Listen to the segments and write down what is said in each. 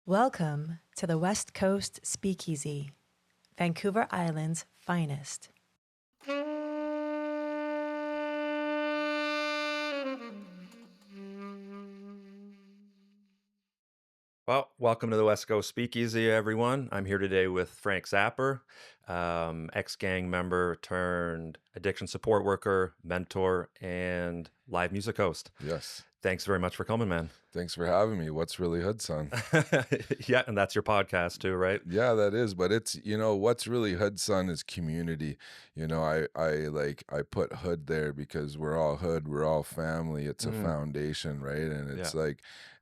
Welcome to the West Coast Speakeasy, Vancouver Island's finest. Well, welcome to the West Coast Speakeasy, everyone. I'm here today with Frank Zapper, ex-gang member turned addiction support worker, mentor, and live music host. Yes. Thanks very much for coming, man. Thanks for having me. What's really hood, son? Yeah, and that's your podcast too, right? Yeah, that is. But it's, what's really hood, son, is community. I put hood there because we're all hood, we're all family. It's a foundation, right? And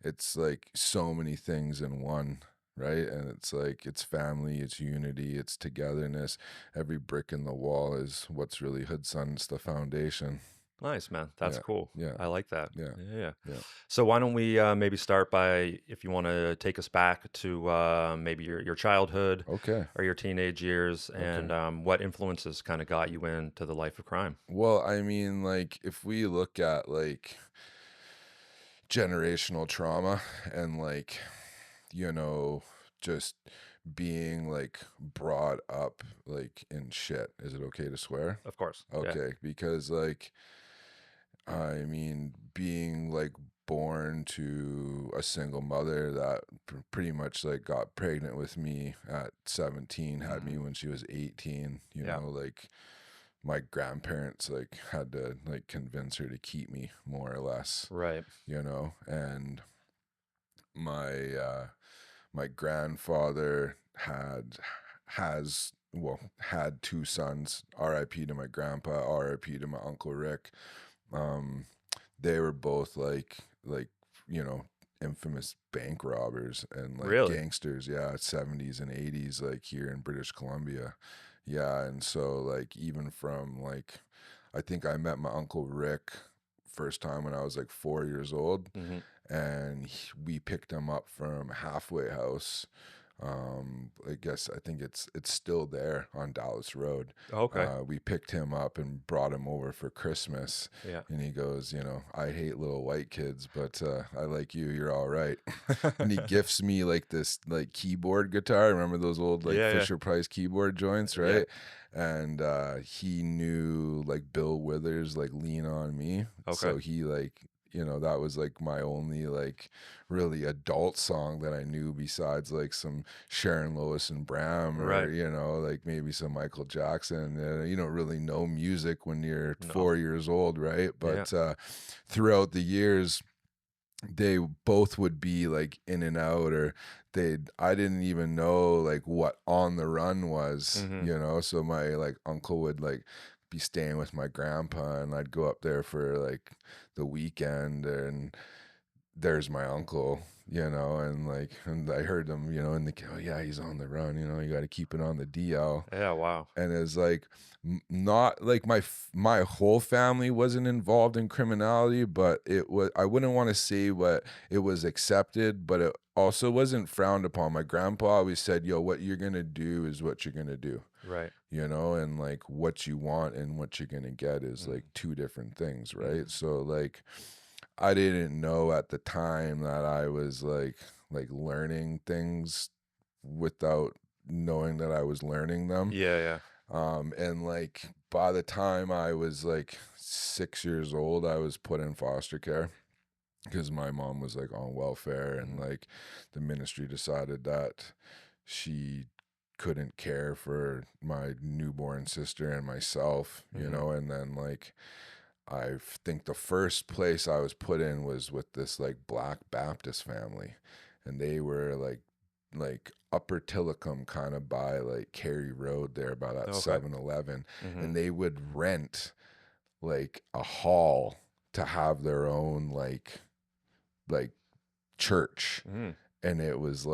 it's like so many things in one. Right. And it's family, it's unity, it's togetherness. Every brick in the wall is what's really hood, son. It's the foundation. Nice, man. That's Yeah. cool. Yeah. I like that. Yeah. Yeah. Yeah. So why don't we maybe start by, if you want to take us back to maybe your childhood Okay. or your teenage years, and what influences kind of got you into the life of crime? Well, I mean, if we look at generational trauma and just being brought up in shit. Is it okay to swear? Of course. Yeah. Okay, because I mean, being born to a single mother that pretty much got pregnant with me at 17, had me when she was 18, Yeah. my grandparents had to convince her to keep me, more or less, Right. and my grandfather had two sons. R.I.P. to my grandpa, R.I.P. to my uncle Rick. They were both infamous bank robbers and Really? gangsters, 70s and 80s, here in British Columbia. Yeah, and so even from I think I met my uncle Rick first time when I was 4 years old, and we picked him up from Halfway House. I think it's still there on Dallas Road. Okay. We picked him up and brought him over for Christmas. Yeah. And he goes, I hate little white kids, but I like you. You're all right. And he gifts me this keyboard guitar. Remember those old Yeah. Fisher Price keyboard joints, Yeah. right? And he knew Bill Withers, Lean on Me. Okay. So he that was my only really adult song that I knew, besides some Sharon Lois and Bram, or Right. maybe some Michael Jackson. You don't really know music when you're No. 4 years old, right? Yeah. But throughout the years, they both would be in and out, or I didn't even know what On the Run was, so my uncle would be staying with my grandpa, and I'd go up there for the weekend, and there's my uncle, and I heard them, in the, oh yeah, he's on the run, you got to keep it on the DL. Yeah. Wow. And it's not my whole family wasn't involved in criminality, but it was, I wouldn't want to say what it was accepted, but it also wasn't frowned upon. My grandpa always said, yo, what you're gonna do is what you're gonna do, Right. and what you want and what you're gonna get is two different things, right? So I didn't know at the time that I was learning things without knowing that I was learning them. Yeah. Yeah. And by the time I was 6 years old, I was put in foster care because my mom was on welfare, and the ministry decided that she couldn't care for my newborn sister and myself, and then I think the first place I was put in was with this Black Baptist family, and they were Upper Tillicum, kind of by Cary Road there by that Okay. 7-Eleven, and they would rent a hall to have their own church, and it was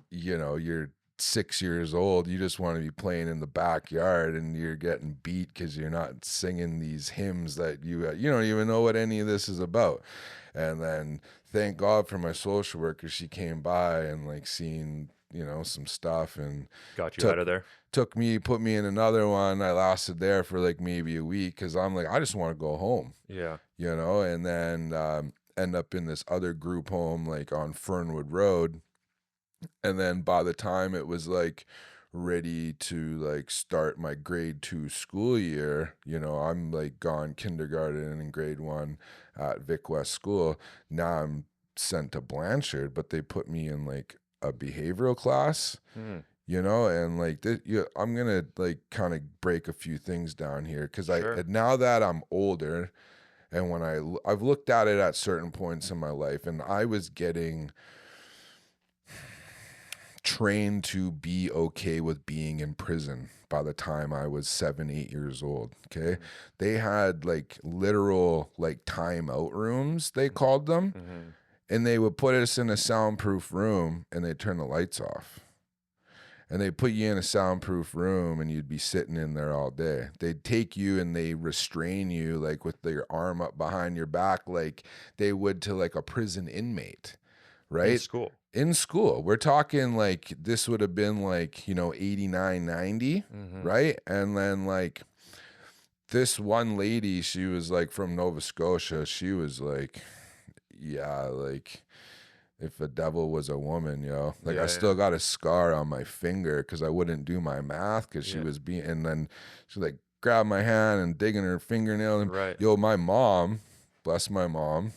you're 6 years old, you just want to be playing in the backyard, and you're getting beat because you're not singing these hymns that you don't even know what any of this is about. And then thank God for my social worker, she came by and seen some stuff, and Got you out of there. put me in another one. I lasted there for maybe a week because I'm I just want to go home, Yeah. and then end up in this other group home on Fernwood Road. And then by the time it was like ready to like start my grade 2 school year, I'm like gone kindergarten and grade 1 at Vic West School. Now I'm sent to Blanchard, but they put me in like a behavioral class, Hmm. and like I'm gonna like kind of break a few things down here because Sure. now that I'm older, and when I've looked at it at certain points in my life, and I was getting trained to be okay with being in prison by the time I was 7, 8 years old. Okay. Mhm. They had like literal like timeout rooms, they called them, Mhm. and they would put us in a soundproof room and they'd turn the lights off. And they put you in a soundproof room and you'd be sitting in there all day. They'd take you and they restrain you like with your arm up behind your back like they would to like a prison inmate, In right? school. In school. We're talking like this would have been like, 89, 90, Mhm. right? And then like this one lady, she was like from Nova Scotia. She was like, yeah, like if a devil was a woman, like I Yeah, still yeah. got a scar on my finger because I wouldn't do my math because she Yeah. was being, and then she like grabbed my hand and digging her fingernail. And Right. my mom, bless my mom,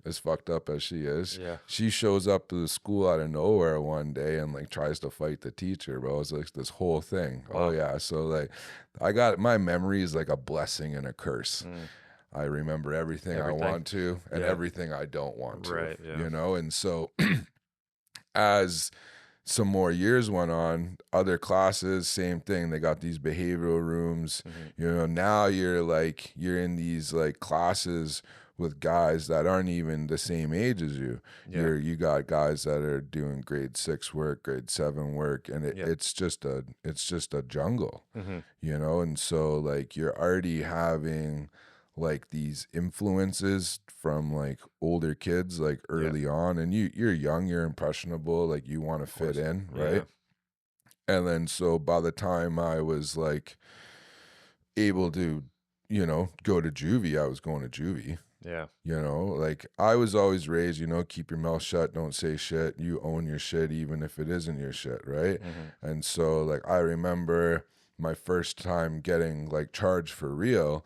as fucked up as she is, Yeah. she shows up to the school out of nowhere one day and like tries to fight the teacher, bro. It's like this whole thing. Oh Wow. yeah. So like I got my memory is like a blessing and a curse. Mm. I remember everything I Everything. want to and Yeah. everything I don't want to, Right. Yeah. And so as some more years went on, other classes, same thing. They got these behavioral rooms. Mhm. Now you're in these like classes with guys that aren't even the same age as you. Yeah. You got guys that are doing grade 6 work, grade 7 work, and Yeah. it's just a jungle, Mhm. and so like you're already having like these influences from like older kids like Yeah. early on, and you're young, you're impressionable, like you want to Of fit course. in, right? Yeah. And then so by the time I was like able to go to juvie, I was going to juvie. Yeah. Like I was always raised, keep your mouth shut, don't say shit, you own your shit even if it isn't your shit, right? Mhm. And so like I remember my first time getting like charged for real.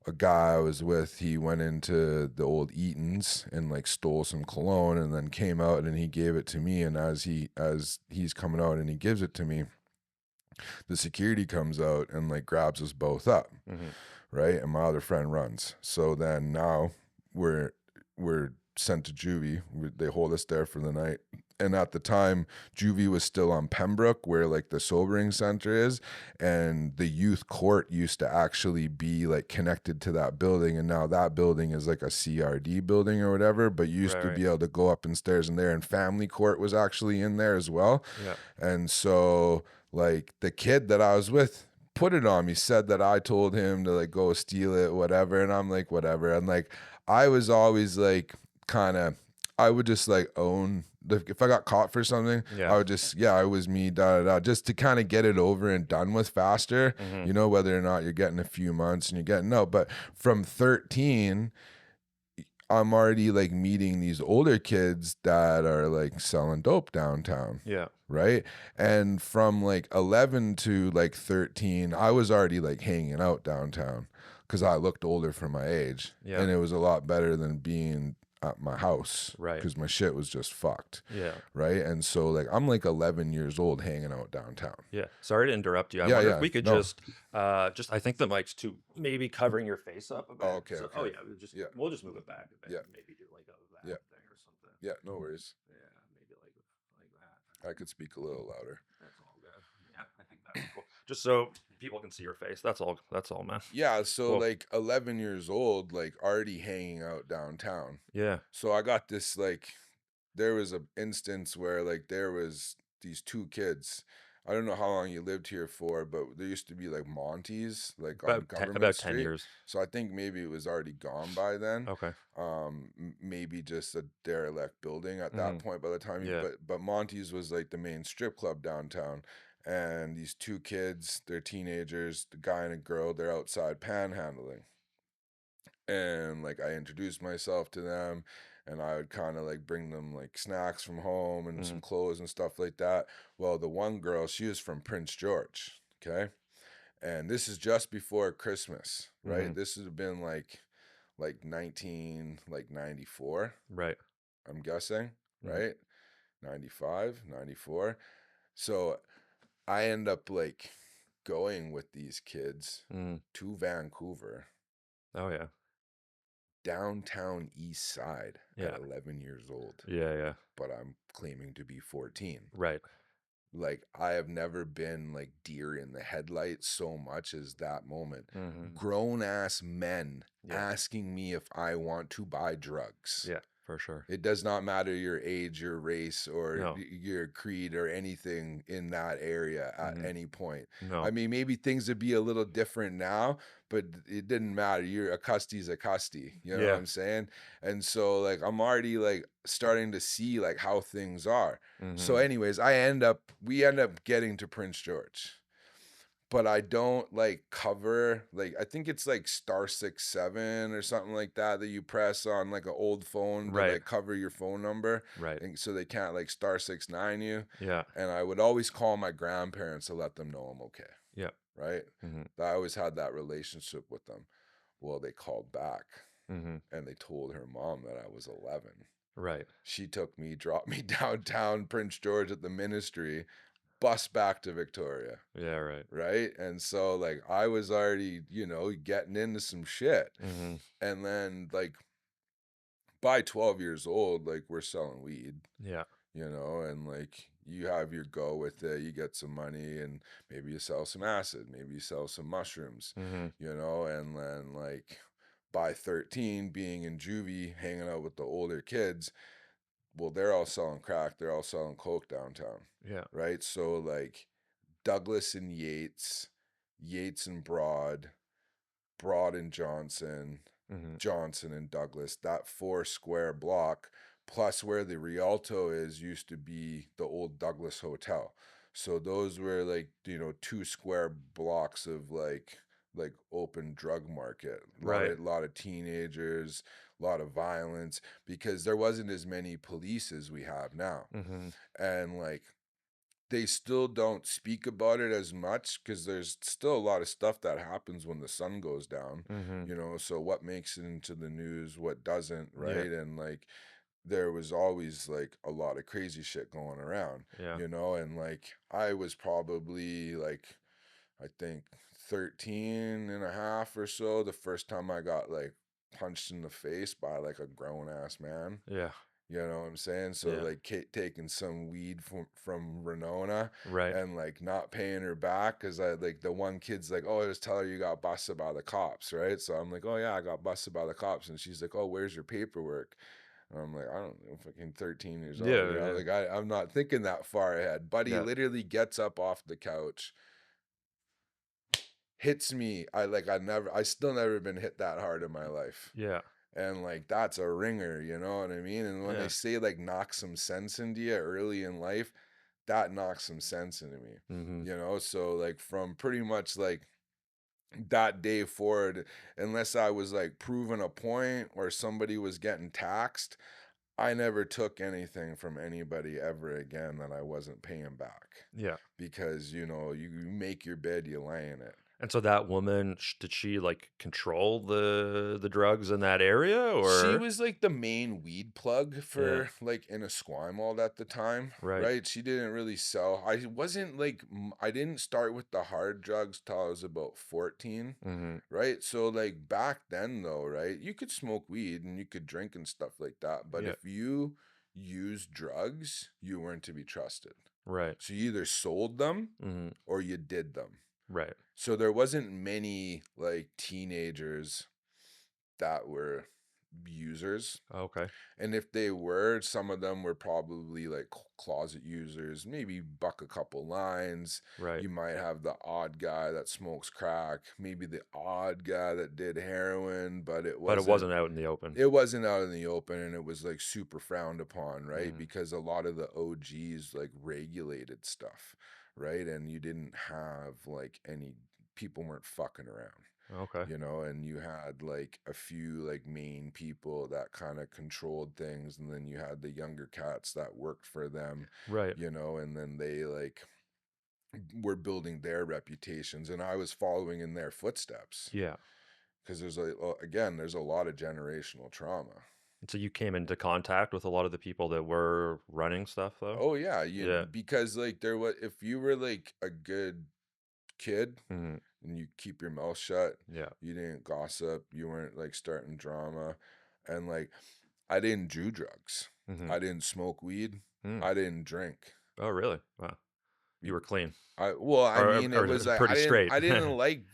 A guy I was with, he went into the old Eaton's and like stole some cologne and then came out and he gave it to me. And as he's coming out and he gives it to me, the security comes out and like grabs us both up, Mhm. right? And my other friend runs. So then now we're sent to juvie. They hold us there for the night. And at the time, juvie was still on Pembroke, where like the sobering center is, and the youth court used to actually be like connected to that building. And now that building is like a CRD building or whatever. But you used Right. to Right. be able to go up in stairs in there, and family court was actually in there as well. Yeah. And so like the kid that I was with put it on me, said that I told him to like go steal it, whatever. And I'm like, whatever. And like I was always like kind of, I would just like own if I got caught for something, Yeah. I would just, yeah, it was me, da da da, just to kind of get it over and done with faster, Mhm. whether or not you're getting a few months and you're getting no. But from 13, I'm already like meeting these older kids that are like selling dope downtown, Yeah. right? And from like 11 to like 13, I was already like hanging out downtown because I looked older for my age. Yeah. And it was a lot better than being at my house Right. because my shit was just fucked, Yeah. right? And so like I'm like 11 years old hanging out downtown. Yeah. Sorry to interrupt you. I Yeah, wonder if yeah, we could no. just I think the mic's too maybe covering your face up a Oh, bit. okay, So oh okay. yeah, Yeah, we'll just move it back a bit. yeah, Maybe do like that yeah, thing or something. yeah, no worries. Yeah, maybe like that. I could speak a little louder. That's all good. Yeah, I think that'd be cool. Just so people can see your face. That's all. That's all, man. Yeah, so Cool. like 11 years old, like already hanging out downtown. Yeah. So I got this like there was a instance where like there was these two kids. I don't know how long you lived here for, but there used to be like Monty's like on Government About 10 Street. years. So I think maybe it was already gone by then. Okay. Maybe just a derelict building at that Mhm. point by the time Yeah. but Monty's was like the main strip club downtown. And these two kids, they're teenagers, the guy and a girl, they're outside panhandling. And like I introduced myself to them, and I would kind of like bring them like snacks from home and some Mhm. clothes and stuff like that. Well, the one girl, she was from Prince George, okay? And this is just before Christmas, right? Mhm. This would have been like 94, Right. I'm guessing, Mhm. right? 95, 94. So I end up like going with these kids Mhm. to Vancouver, Oh, yeah. downtown east side at Yeah. 11 years old, Yeah, yeah. but I'm claiming to be 14. Right. Like I have never been like deer in the headlights so much as that moment. Mhm. Grown ass men Yeah. asking me if I want to buy drugs. Yeah, for sure. It does not matter your age, your race, or No. your creed, or anything in that area at Mhm. any point. I No. mean, maybe things would be a little different now, but it didn't matter. You're a custy's a custy. You know what Yeah. I'm saying? And so, like, I'm already like starting to see like how things are. So, Mhm. anyways, we end up getting to Prince George, but I don't like cover, like I think it's like *67 or something like that that you press on like an old phone to Right. like cover your phone number, Right. and so they can't like *69 you. Yeah. And I would always call my grandparents to let them know I'm okay, Yeah. right? Mhm. I always had that relationship with them. Well, they called back Mhm. and they told her mom that I was 11. Right. She took me, dropped me downtown Prince George at the ministry, bus back to Victoria. Yeah, right. Right. And so, like, I was already, getting into some shit. Mhm. And then, like, by 12 years old, like, we're selling weed, Yeah. and like, you have your go with it. You get some money, and maybe you sell some acid, maybe you sell some mushrooms, Mhm. and then, like, by 13, being in juvie, hanging out with the older kids, well, they're all selling crack, they're all selling coke downtown. Yeah. Right. So, like, Douglas and Yates, Yates and Broad and Johnson, Mhm. Johnson and Douglas, that 4 square block, plus where the Rialto is, used to be the old Douglas Hotel. So those were like, 2 square blocks of like open drug market. A lot Right. of lot of teenagers, a lot of violence, because there wasn't as many police as we have now. Mhm. And like, they still don't speak about it as much because there's still a lot of stuff that happens when the sun goes down, Mhm. so what makes it into the news, what doesn't, Yeah. right? And like, there was always like a lot of crazy shit going around, Yeah. and like, I was probably like, I think 13 and a half or so the first time I got like punched in the face by like a grown ass man. Yeah. You know what I'm saying? So Yeah. like, taking some weed from Renona Right. and like not paying her back, because I like, the one kid's like, oh, just tell her you got busted by the cops, right? So I'm like, oh yeah, I got busted by the cops, and she's like, oh, where's your paperwork? And I'm like, I don't know, fucking 13 years old, Yeah, yeah. like, I'm not thinking that far ahead. Buddy Yeah. literally gets up off the couch, hits me. I still never been hit that hard in my life. Yeah. And like, that's a ringer, you know what I mean? And when they Yeah. say like knock some sense into you early in life, that knocks some sense into me. Mhm. So like, from pretty much like that day forward, unless I was like proving a point or somebody was getting taxed, I never took anything from anybody ever again that I wasn't paying back. Yeah. Because, you make your bed, you lay in it. And so that woman, did she like control the drugs in that area She or? was like the main weed plug Yeah. for like in Esquimalt at the time, Right. right? She didn't really sell. I wasn't like, I didn't start with the hard drugs till I was about 14, Mhm. right? So like, back then though, right? You could smoke weed and you could drink and stuff like that, but Yeah. if you used drugs, you weren't to be trusted. Right. So you either sold them Mhm. or you did them. Right. So there wasn't many like teenagers that were users. Okay. And if they were, some of them were probably like closet users, maybe buck a couple lines. Right. You might have the odd guy that smokes crack, maybe the odd guy that did heroin, but it But it wasn't wasn't out in the open. it wasn't out in the open, and it was like super frowned upon, right? Mhm. Because a lot of the OGs like regulated stuff, right? And you didn't have like any, people weren't fucking around. Okay. and you had like a few like main people that kind of controlled things, and then you had the younger cats that worked for them, Right. and then they like were building their reputations, and I was following in their footsteps Yeah. because there's a lot of generational trauma. And so you came into contact with a lot of the people that were running stuff, though? Oh yeah, Yeah. because like there was, if you were like a good kid Hmm. and you keep your mouth shut, Yeah. you didn't gossip, you weren't like starting drama, and like I didn't do drugs, Hmm. I didn't smoke weed, Mm. I didn't drink. Oh, really? Wow. You Be- were clean, I mean, it or was like pretty straight. I didn't like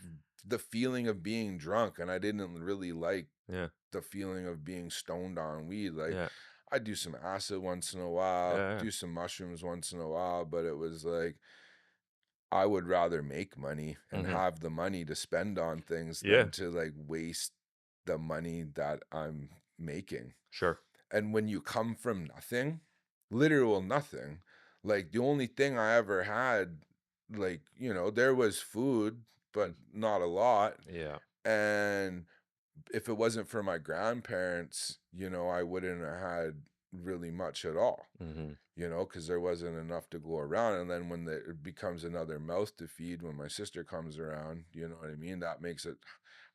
the feeling of being drunk, and I didn't really like Yeah. the feeling of being stoned on weed. Like Yeah. I do some acid once in a while, Yeah. do some mushrooms once in a while, but it was like I would rather make money Yeah. and Hmm. have the money to spend on things Yeah. than to like waste the money that I'm making. Sure. And when you come from nothing, literal nothing, like the only thing I ever had, like, there was food, but not a lot. Yeah. And if it wasn't for my grandparents, I wouldn't have had really much at all, Hmm. because there wasn't enough to go around. And then when it becomes another mouth to feed, when my sister comes around, you know what I mean? That makes it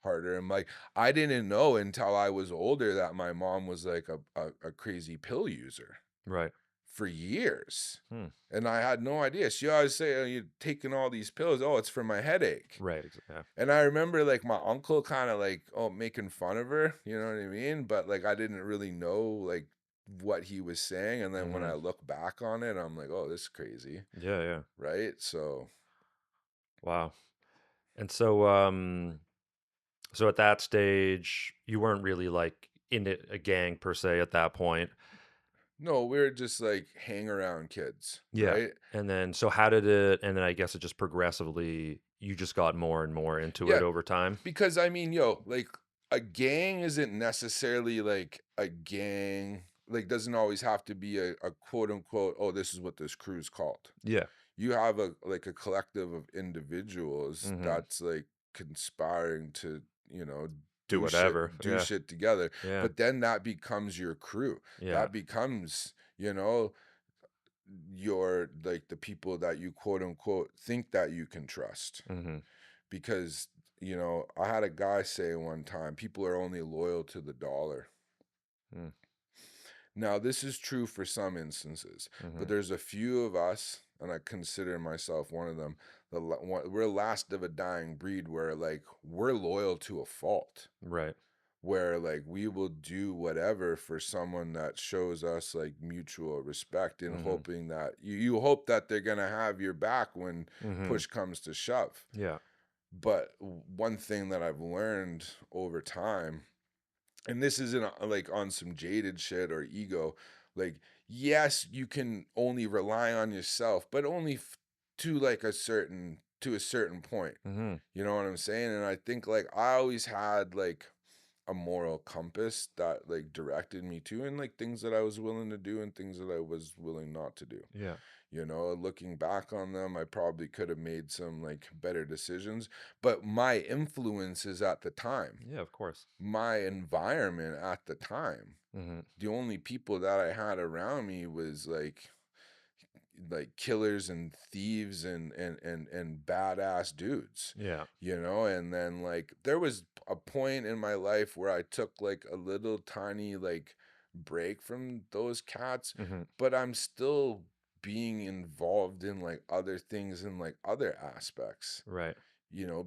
harder. And like, I didn't know until I was older that my mom was like a crazy pill user Right. for years. Hmm. And I had no idea. She always say, "Oh, you're taking all these pills. Oh, it's for my headache." Right. Yeah. And I remember like my uncle kind of like, making fun of her, you know what I mean? But like I didn't really know like what he was saying. And then when Hmm. I look back on it, I'm like, oh, this is crazy. Yeah. Yeah. Right. So Wow. And so at that stage, you weren't really like in a gang per se at that point. no, we're just like hang around kids, Yeah. right? And then, so how did it, and then I guess it just progressively, you just got more and more into it Yeah. over time. Because I mean, like a gang isn't necessarily like a gang, like doesn't always have to be a quote unquote, oh, this is what this crew's called. Yeah. You have a collective of individuals Hmm. that's like conspiring to, Do whatever. do Yeah. shit together. Yeah. But then that becomes your crew. Yeah. That becomes, your like the people that you quote unquote think that you can trust. Hmm. Because, I had a guy say one time, people are only loyal to the dollar. Mm. Now, this is true for some instances, Hmm. but there's a few of us, and I consider myself one of them. We're last of a dying breed where, like, we're loyal to a fault. Right. Where, like, we will do whatever for someone that shows us, like, mutual respect, in Hmm. hoping that you hope that they're gonna have your back when Hmm. push comes to shove. Yeah. But one thing that I've learned over time, and this isn't like on some jaded shit or ego, like yes, you can only rely on yourself, but only to like to a certain point. Hmm. You know what I'm saying? And I think like I always had like a moral compass that like directed me to, and like things that I was willing to do and things that I was willing not to do. Yeah. Looking back on them, I probably could have made some like better decisions, but my influences at the time, Yeah. Of course. my environment at the time, Hmm. the only people that I had around me was like killers and thieves and badass dudes, Yeah. and then like there was a point in my life where I took like a little tiny like break from those cats, Hmm. but I'm still being involved in like other things and like other aspects, Right.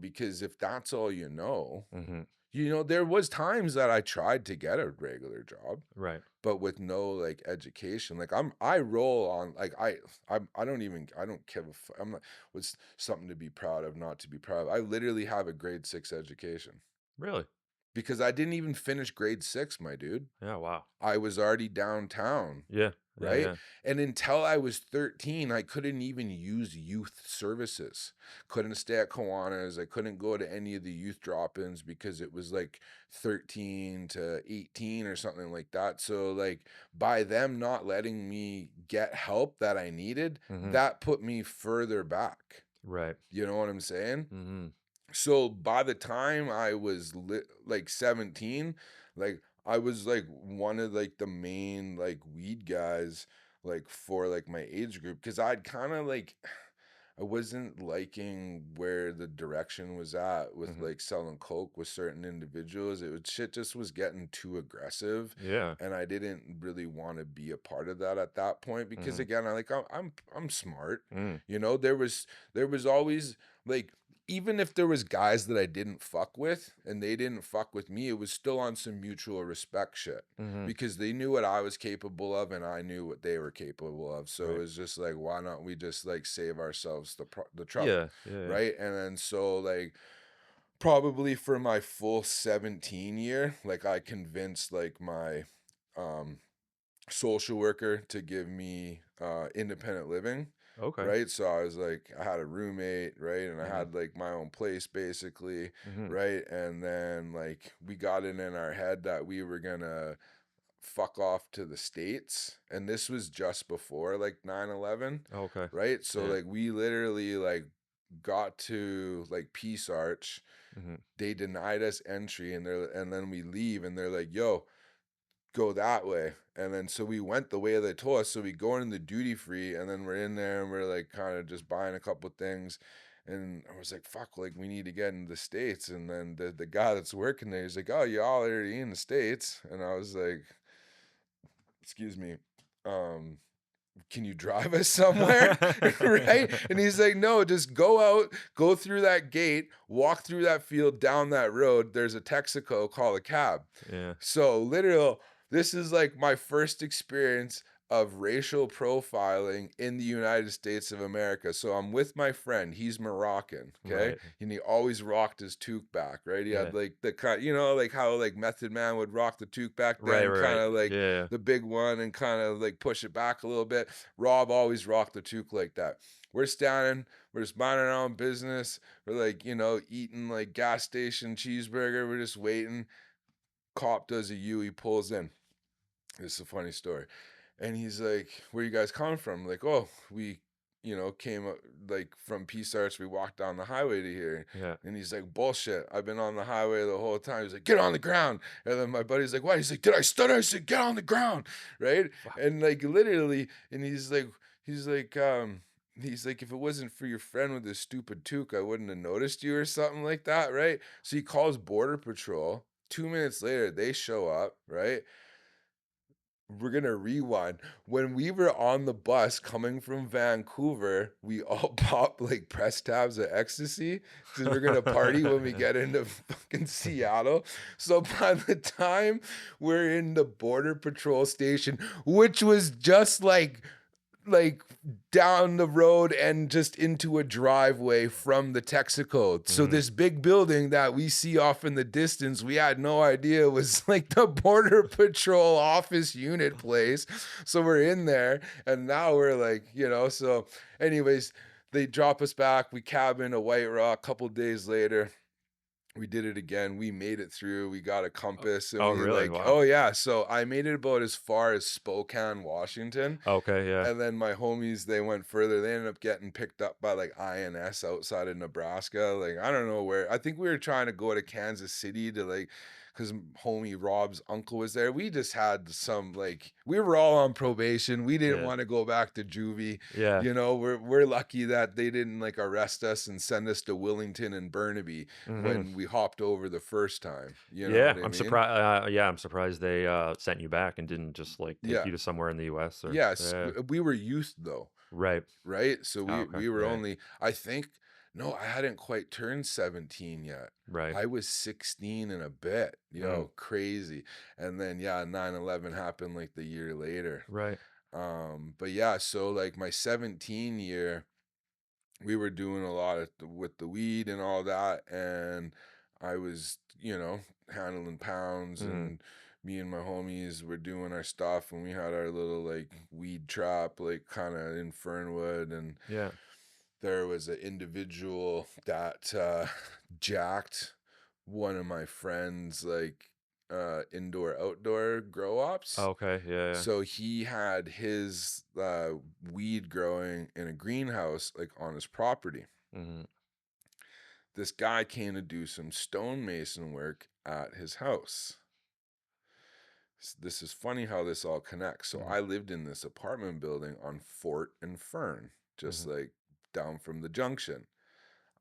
because if that's all Hmm. there was times that I tried to get a regular job, Right. but with no like education. Like I roll on like I don't give a I'm not, what's something to be proud of, not to be proud of. I literally have a grade 6 education Really? because I didn't even finish grade 6, my dude. Yeah. Wow. I was already downtown, Yeah. Yeah. right? Yeah. And until I was 13, I couldn't even use youth services. Couldn't stay at Kiwanis. I couldn't go to any of the youth drop-ins because it was like 13 to 18 or something like that. So like by them not letting me get help that I needed, Hmm. that put me further back. Right. You know what I'm saying? Hmm. So by the time I was like 17, like I was like one of like the main like weed guys like for like my age group, because I'd kind of like I wasn't liking where the direction was at with Hmm. like selling coke with certain individuals. It was shit just was getting too aggressive, Yeah. and I didn't really want to be a part of that at that point, because Hmm. again, I'm smart. Mm. You know, there was always like, even if there was guys that I didn't fuck with and they didn't fuck with me, it was still on some mutual respect shit, Hmm. because they knew what I was capable of and I knew what they were capable of. So it Right. was just like, why not we just like save ourselves the trouble, Yeah. Yeah. Yeah. right? And then so like probably for my full 17 year, like I convinced like my um social worker to give me independent living, Okay. right? So I was like, I had a roommate, right? And I Hmm. had like my own place basically, Hmm. right? And then like we got it in our head that we were gonna fuck off to the States. And this was just before like 9/11, Okay. right? So Yeah. like we literally like got to like Peace Arch. Hmm. They denied us entry, and then we leave and they're like, yo, go that way. And then so we went the way they told us. So we go in the duty free, and then we're in there and we're like kind of just buying a couple things. And I was like, fuck, like we need to get into the States. And then the guy that's working there, he's like, oh, y'all already in the States. And I was like, excuse me, um, can you drive us somewhere? Right? And he's like, no, just go out, go through that gate, walk through that field, down that road. There's a Texaco, call a cab. Yeah. So literal, this is like my first experience of racial profiling in the United States of America. So I'm with my friend. He's Moroccan, okay? Right. And he always rocked his toque back, right? He Yeah. had like the kind, like how like Method Man would rock the toque back Right. then, Right. kind Right. of like Yeah. the big one, and kind of like push it back a little bit. Rob always rocked the toque like that. We're standing, we're just minding our own business. We're like, eating like gas station cheeseburger. We're just waiting. Cop does a U, he pulls in. This is a funny story. And he's like, where you guys coming from? Like, oh, we, came up like from Peace Arch. We walked down the highway to here. Yeah. And he's like, bullshit. I've been on the highway the whole time. He's like, get on the ground. And then my buddy's like, what? He's like, did I stutter? I said, get on the ground. Right. Fuck. And like literally, and he's like, if it wasn't for your friend with his stupid toque, I wouldn't have noticed you or something like that. Right. So he calls Border Patrol. 2 minutes later, they show up. Right. We're gonna rewind. When we were on the bus coming from Vancouver, we all popped like press tabs of ecstasy because we're gonna party when we get into fucking Seattle. So by the time we're in the Border Patrol station, which was just like down the road and just into a driveway from the Texaco. So Hmm. this big building that we see off in the distance, we had no idea was like the Border Patrol office unit place. So we're in there, and now we're like, so anyways, they drop us back. We cabin a White Rock. Couple days later, we did it again. We made it through. We got a compass, and Oh, we really? like, Wow. oh yeah. So I made it about as far as Spokane, Washington. Okay. Yeah. And then my homies, they went further. They ended up getting picked up by like INS outside of Nebraska. Like, I don't know where. I think we were trying to go to Kansas City to like, because homie Rob's uncle was there. We just had some like, we were all on probation. We didn't Yeah. want to go back to juvie. Yeah. We're lucky that they didn't like arrest us and send us to Willington and Burnaby Hmm. when we hopped over the first time. You know Yeah. what I I'm mean? surprised. Yeah. I'm surprised they sent you back and didn't just like take Yeah. you to somewhere in the U.S. or. Yes. Yeah. We were youth though. Right. Right? So Oh, we okay. we were Yeah. only, I think, no, I hadn't quite turned 17 yet. Right. I was 16 and a bit. Mm. Crazy. And then yeah, 9/11 happened like the year later. Right. But yeah, so like my 17 year, we were doing a lot with the weed and all that, and I was, handling pounds, Mm. and me and my homies were doing our stuff, and we had our little like weed trap, like kind of in Fernwood, and Yeah. there was an individual that jacked one of my friends like indoor outdoor grow ops. Okay. Yeah. Yeah. So he had his weed growing in a greenhouse like on his property. Hmm. this guy came to do some stonemason work at his house. This is funny how this all connects. So I lived in this apartment building on Fort and Fern, just like down from the junction.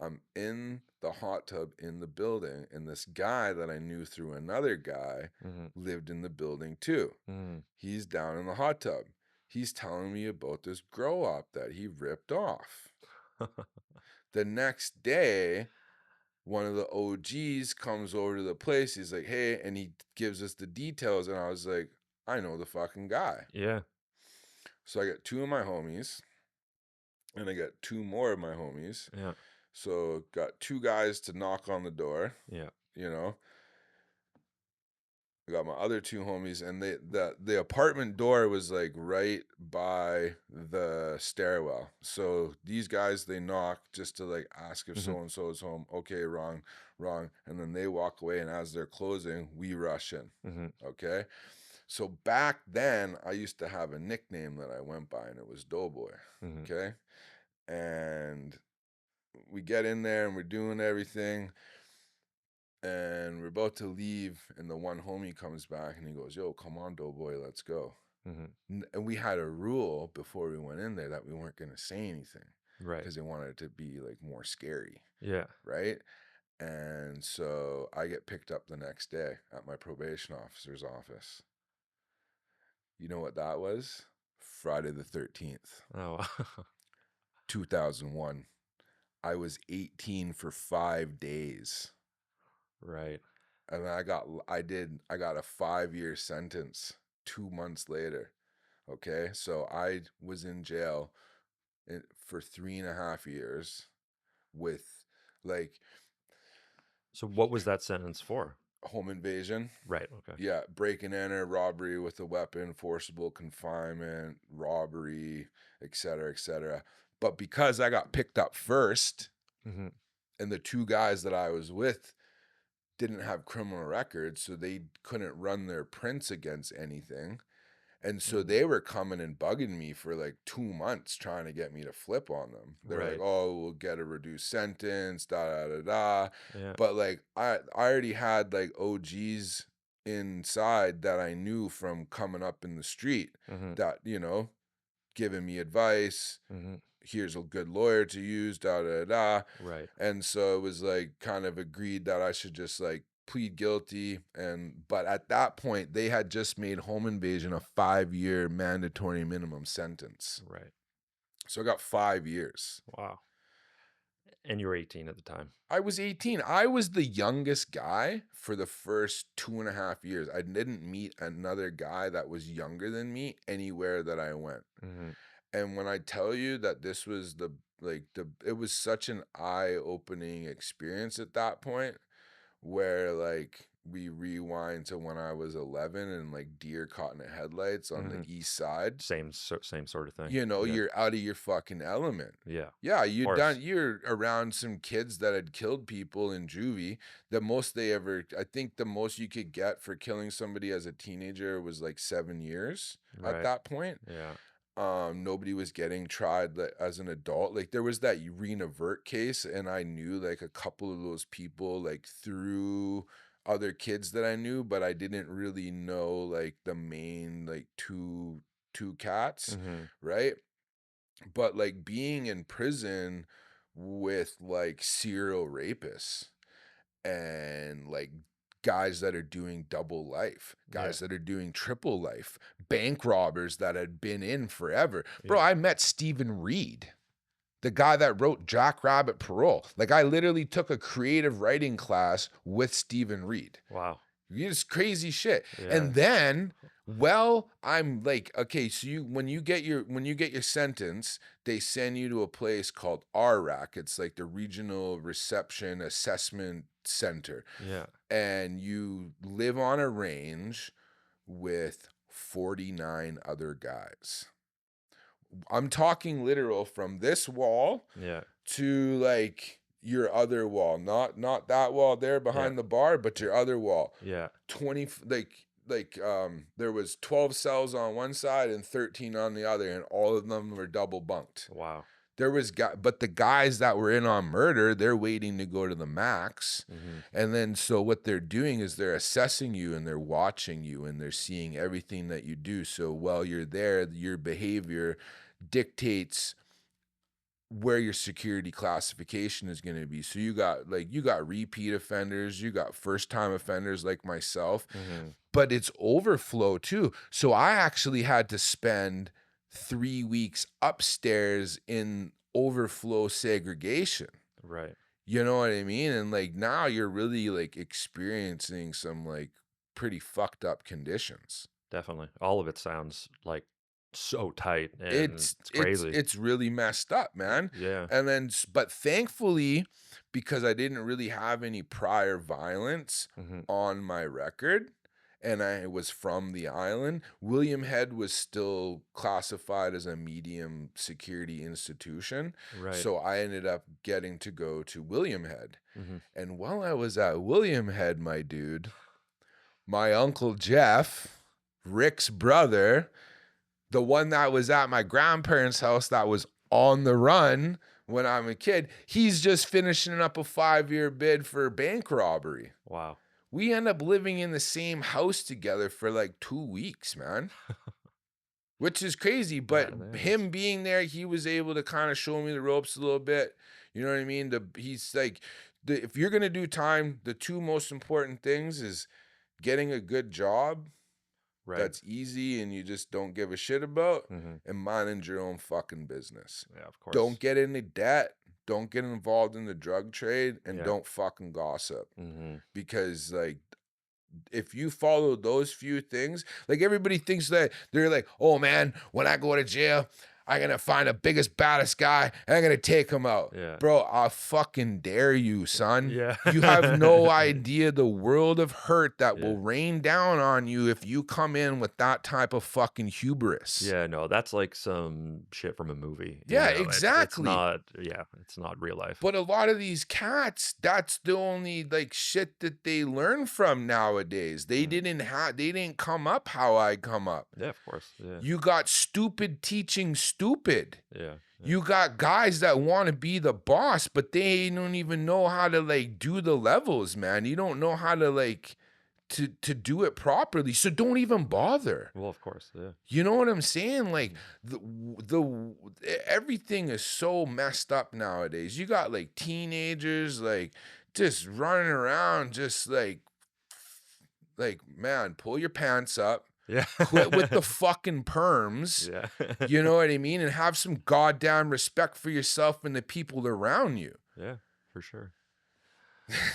I'm in the hot tub in the building, and this guy that I knew through another guy lived in the building too. He's down in the hot tub. He's telling me about this grow up that he ripped off. The next day, one of the OGs comes over to the place. He's like, hey, and he gives us the details. And I was like, I know the fucking guy. Yeah. So I got 2 of my homies, and I got 2 more of my homies. Yeah. So got 2 guys to knock on the door. Yeah. You know, I got my other 2 homies, and the apartment door was like right by the stairwell. So these guys, they knock just to like ask if so and so is home. Okay, wrong, and then they walk away. And as they're closing, we rush in. Okay, so back then I used to have a nickname that I went by, and it was Doughboy. Okay, and we get in there and we're doing everything. And we're about to leave, and the one homie comes back and he goes, yo, come on, Doughboy, let's go. And we had a rule before we went in there that we weren't going to say anything. Right. Because they wanted it to be like more scary. Yeah. Right. And so I get picked up the next day at my probation officer's office. You know what that was? Friday the 13th. Oh, 2001. I was 18 for 5 days. Right. And I got a 5-year sentence 2 months later. Okay. So I was in jail for 3.5 years with like. So what was that sentence for? Home invasion. Right. Okay. Yeah. Break and enter, robbery with a weapon, forcible confinement, robbery, et cetera, et cetera. But because I got picked up first, and the 2 guys that I was with didn't have criminal records, so they couldn't run their prints against anything. And so they were coming and bugging me for like 2 months trying to get me to flip on them. They're like, oh, we'll get a reduced sentence, da da da da. Yeah. But like I already had like OGs inside that I knew from coming up in the street that, you know, giving me advice. Here's a good lawyer to use, da da da. Right. And so it was like kind of agreed that I should just like plead guilty. But at that point, they had just made home invasion a 5-year mandatory minimum sentence. Right. So I got 5 years. Wow. And you were 18 at the time. I was 18. I was the youngest guy for the first 2.5 years. I didn't meet another guy that was younger than me anywhere that I went. And when I tell you that this was it was such an eye-opening experience at that point, where like we rewind to when I was 11 and like deer caught in the headlights on the east side. Same sort of thing. You know, you're out of your fucking element. Yeah. Yeah, you're around some kids that had killed people in juvie. I think the most you could get for killing somebody as a teenager was like 7 years at that point. Yeah. Nobody was getting tried as an adult. Like there was that Rena Vert case, and I knew like a couple of those people like through other kids that I knew, but I didn't really know like the main like two cats, right? But like being in prison with like serial rapists and like guys that are doing double life, guys that are doing triple life, bank robbers that had been in forever. Bro, I met Stephen Reed, the guy that wrote Jackrabbit Parole. Like I literally took a creative writing class with Stephen Reed. Wow. It's crazy shit. Yeah. And then, well, I'm like, okay, so when you get your sentence, they send you to a place called RRAC. It's like the Regional Reception Assessment Center. Yeah. And you live on a range with 49 other guys. I'm talking literal from this wall to like your other wall, not that wall there behind the bar, but your other wall. Yeah. 20 there was 12 cells on one side and 13 on the other, and all of them were double bunked. Wow. There was but the guys that were in on murder, they're waiting to go to the max. Mm-hmm. And then so what they're doing is they're assessing you and they're watching you and they're seeing everything that you do. So while you're there, your behavior dictates where your security classification is going to be. So you got repeat offenders, you got first time offenders like myself, Mm-hmm. but it's overflow too. So I actually had to spend 3 weeks upstairs in overflow segregation. Right. You know what I mean? And like now you're really like experiencing some like pretty fucked up conditions. Definitely. All of it sounds like so tight, and It's it's it's crazy. it's really messed up, man. Yeah. And then but thankfully, because I didn't really have any prior violence Mm-hmm. on my record and I was from the island, William Head was still classified as a medium security institution. Right. So I ended up getting to go to William Head. Mm-hmm. And while I was at William Head, my dude, my uncle Jeff, Rick's brother, the one that was at my grandparents' house that was on the run when I'm a kid, he's just finishing up a 5-year bid for bank robbery. Wow. We end up living in the same house together for like 2 weeks, man. Which is crazy, but That is. him being there, he was able to kind of show me the ropes a little bit. You know what I mean? He's like, if you're going to do time, the two most important things is getting a good job Right. that's easy and you just don't give a shit about, Mm-hmm. and minding your own fucking business. Yeah, of course. Don't get into debt. Don't get involved in the drug trade, and Yeah. don't fucking gossip. Mm-hmm. Because like if you follow those few things, like everybody thinks that they're like, oh man, when I go to jail, I'm gonna find the biggest, baddest guy and I'm gonna take him out. Yeah. Bro, I fucking dare you, son. Yeah. You have no idea the world of hurt that Yeah. will rain down on you if you come in with that type of fucking hubris. Yeah, no, that's like some shit from a movie. Yeah, It's exactly. not, it's not real life. But a lot of these cats, that's the only like shit that they learn from nowadays. They didn't come up how I come up. Yeah, of course. Yeah. You got stupid teaching stupid. Yeah. You got guys that want to be the boss, but they don't even know how to like do the levels, man. You don't know how to like to do it properly. So don't even bother. Well, of course. Yeah. You know what I'm saying? Like the everything is so messed up nowadays. You got like teenagers like just running around just like man, pull your pants up. Yeah. Quit with the fucking perms. Yeah. You know what I mean? And have some goddamn respect for yourself and the people around you. Yeah, for sure.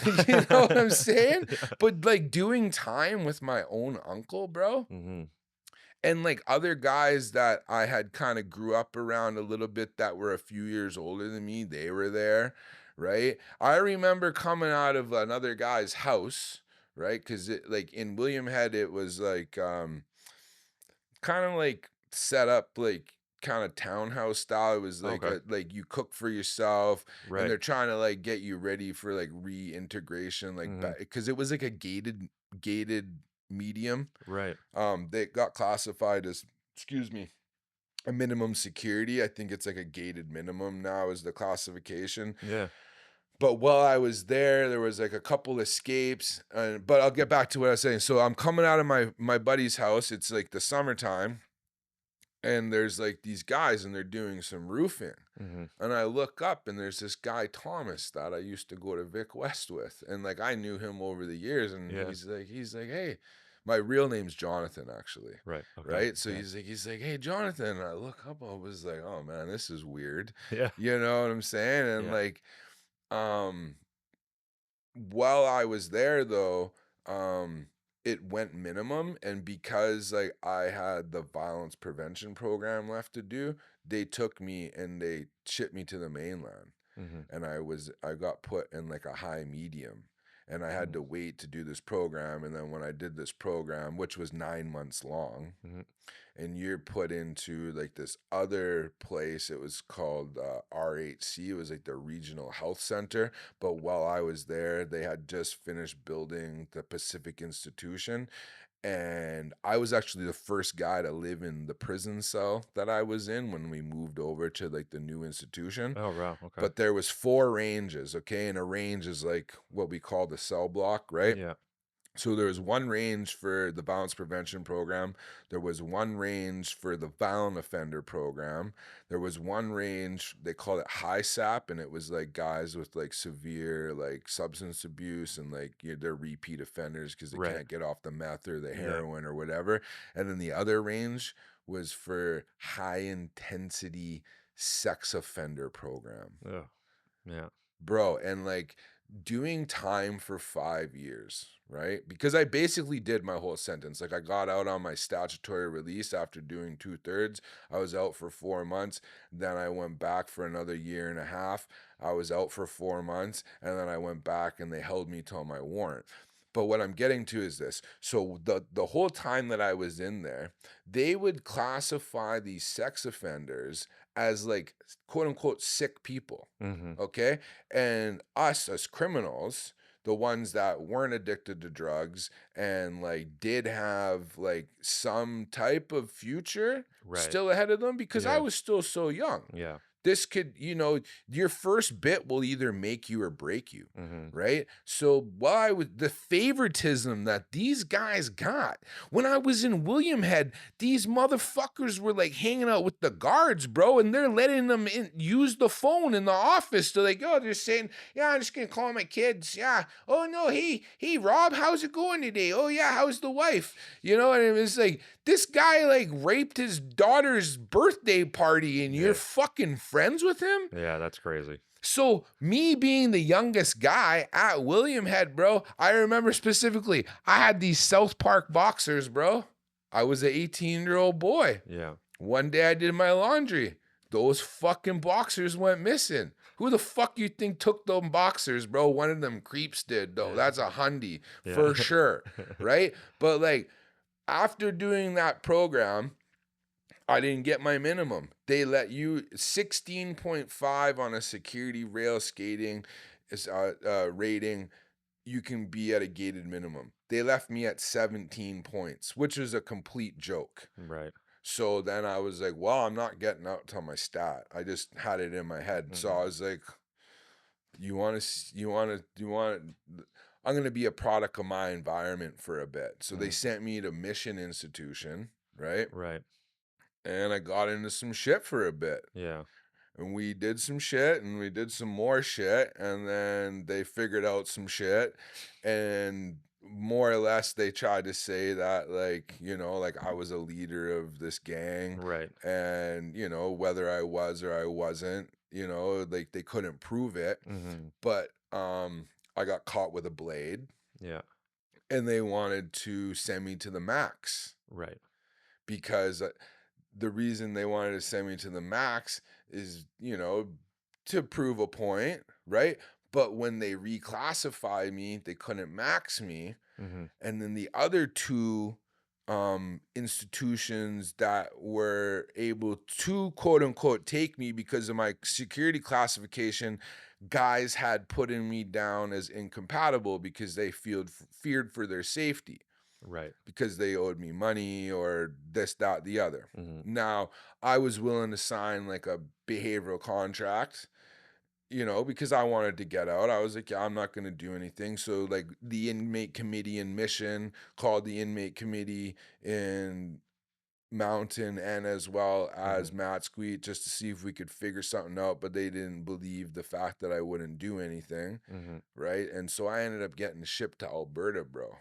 You know what I'm saying? Yeah. But like doing time with my own uncle, bro, Mm-hmm. and like other guys that I had kind of grew up around a little bit that were a few years older than me, they were there, right? I remember coming out of another guy's house, right? Because it like in William Head, it was like kind of like set up like kind of townhouse style. It was like Okay. like you cook for yourself, Right. and they're trying to like get you ready for like reintegration, like Mhm. because it was like a gated medium. Right. They got classified as, excuse me, a minimum security. I think it's like a gated minimum now is the classification. Yeah. But while I was there was like a couple escapes. But I'll get back to what I was saying. So I'm coming out of my buddy's house. It's like the summertime, and there's like these guys, and they're doing some roofing. Mm-hmm. And I look up, and there's this guy Thomas that I used to go to Vic West with, and like I knew him over the years. And Yeah. he's like, hey, my real name's Jonathan, actually. Right. Okay. Right. So Yeah. he's like, hey, Jonathan. And I look up, I was like, oh man, this is weird. Yeah. You know what I'm saying? And Yeah. like, while I was there though, it went minimum. And because like I had the violence prevention program left to do, they took me and they shipped me to the mainland. Mm-hmm. And I got put in like a high medium. And I had to wait to do this program. And then when I did this program, which was 9 months long, Mm-hmm. and you're put into like this other place, it was called RHC. It was like the Regional Health Center. But while I was there, they had just finished building the Pacific Institution. And I was actually the first guy to live in the prison cell that I was in when we moved over to like the new institution. Oh, wow. Okay. But there was 4 ranges, okay? And a range is like what we call the cell block, right? Yeah. So there was one range for the violence prevention program. There was one range for the violent offender program. There was one range, they called it high SAP, and it was like guys with like severe like substance abuse and like they're repeat offenders because they Right. can't get off the meth or the Yeah. heroin or whatever. And then the other range was for high intensity sex offender program. Oh, yeah. Bro, and like doing time for 5 years, right? Because I basically did my whole sentence. Like I got out on my statutory release after doing 2/3. I was out for 4 months. Then I went back for another year and a half. I was out for 4 months. And then I went back and they held me till my warrant. But what I'm getting to is this. So the whole time that I was in there, they would classify these sex offenders as like quote unquote sick people. Mm-hmm. Okay. And us as criminals, the ones that weren't addicted to drugs and like did have like some type of future Right. still ahead of them because I Yeah. was still so young. Yeah. This could, your first bit will either make you or break you, Mm-hmm. right? So why was the favoritism that these guys got when I was in William Head? These motherfuckers were like hanging out with the guards, bro, and they're letting them use the phone in the office. They're like, oh, they're saying, yeah, I'm just gonna call my kids. Yeah. Oh no, hey, Rob, how's it going today? Oh yeah, how's the wife? And it was like this guy like raped his daughter's birthday party, and you're Yeah. fucking friends with him? Yeah, that's crazy. So me being the youngest guy at William Head, bro, I remember specifically, I had these South Park boxers, bro. I was an 18-year-old boy. Yeah. One day I did my laundry. Those fucking boxers went missing. Who the fuck you think took them boxers, bro? One of them creeps did, though. Yeah. That's a hundy Yeah. for sure, right? But like after doing that program, I didn't get my minimum. They let you 16.5 on a security rail skating rating. You can be at a gated minimum. They left me at 17 points, which is a complete joke. Right. So then I was like, well, I'm not getting out till my stat. I just had it in my head. Mm-hmm. So I was like, I'm going to be a product of my environment for a bit. So they sent me to Mission Institution, right? Right. And I got into some shit for a bit. Yeah. And we did some shit and we did some more shit. And then they figured out some shit. And more or less they tried to say that like I was a leader of this gang. Right. And, whether I was or I wasn't, like they couldn't prove it. Mm-hmm. But I got caught with a blade. Yeah. And they wanted to send me to the max. Right. Because the reason they wanted to send me to the max is, to prove a point, right? But when they reclassified me, they couldn't max me. Mm-hmm. And then the other 2 institutions that were able to quote unquote take me because of my security classification, guys had putting me down as incompatible because they feared for their safety. Right. Because they owed me money or this, that, the other. Mm-hmm. Now, I was willing to sign like a behavioral contract, because I wanted to get out. I was like, yeah, I'm not going to do anything. So like the inmate committee in Mission called the inmate committee in Mountain and as well as Matt Squeet just to see if we could figure something out, but they didn't believe the fact that I wouldn't do anything, right? And so I ended up getting shipped to Alberta, bro.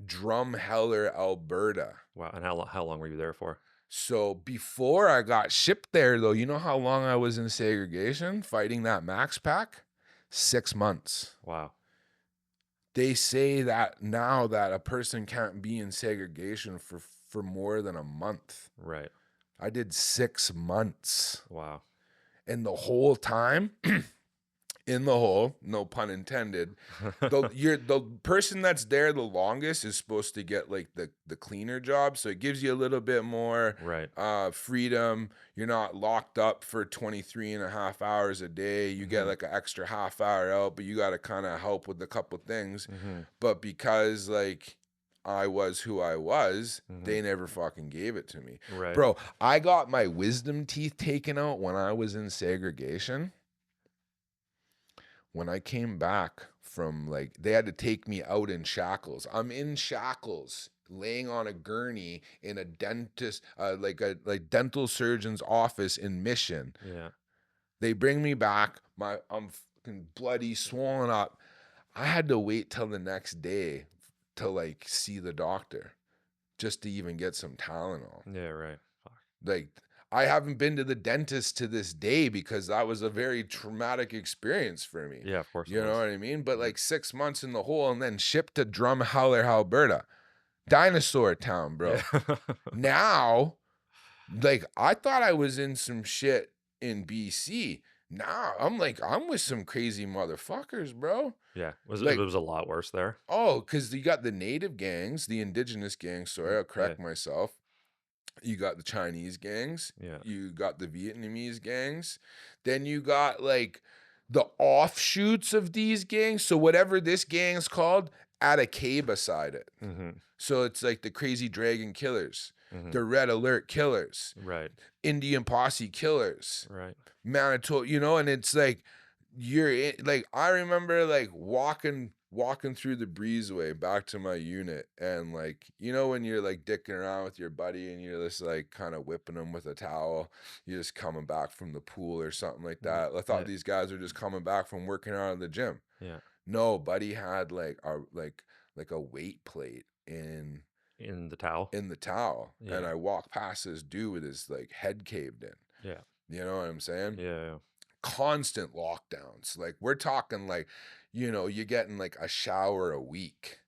Drumheller, Alberta. Wow. And how long were you there for? So before I got shipped there, though, you know how long I was in segregation fighting that max pack? 6 months. Wow. They say that now that a person can't be in segregation for more than a month. Right. I did 6 months. Wow. And the whole time in the hole, no pun intended, the person that's there the longest is supposed to get like the cleaner job. So it gives you a little bit more right. Freedom. You're not locked up for 23 and a half hours a day. You get like an extra half hour out, but you got to kind of help with a couple things. But because like I was who I was, Mhm. they never fucking gave it to me. Right. Bro, I got my wisdom teeth taken out when I was in segregation. When I came back from, like, they had to take me out in shackles. I'm in shackles, laying on a gurney in a dentist, like a dental surgeon's office in Mission. Yeah. They bring me back. I'm fucking bloody, swollen up. I had to wait till the next day to like see the doctor just to even get some Tylenol. Yeah. Right. Fuck. Like, I haven't been to the dentist to this day because that was a very traumatic experience for me. Yeah. Of course. You it know was. what I mean? But Mhm. like 6 months in the hole and then shipped to Drumheller, Alberta. Dinosaur town, bro. Yeah. Now, like, I thought I was in some shit in BC. Now I'm like, I'm with some crazy motherfuckers, bro. Yeah. It Like, was a lot worse there. oh, because you got the native gangs, the indigenous gangs. Sorry, I'll correct myself. You got the Chinese gangs. Yeah. You got the Vietnamese gangs. Then you got like the offshoots of these gangs. So whatever this gang's called, add a K beside it. Mm-hmm. So it's like the Crazy Dragon Killers, Mm-hmm. the Red Alert Killers, Right. Indian Posse Killers, Right. Manitoba, you know, and it's like like I remember like walking through the breezeway back to my unit, and like, you know, when you're like dicking around with your buddy and you're just like kind of whipping them with a towel, you're just coming back from the pool or something like that. I thought these guys were just coming back from working out in the gym. Yeah. No, buddy had like a weight plate in The towel. and I walked past this dude with his like head caved in. Yeah. You know what I'm saying? Yeah. Constant lockdowns. Like, we're talking like, you know, you're getting like a shower a week.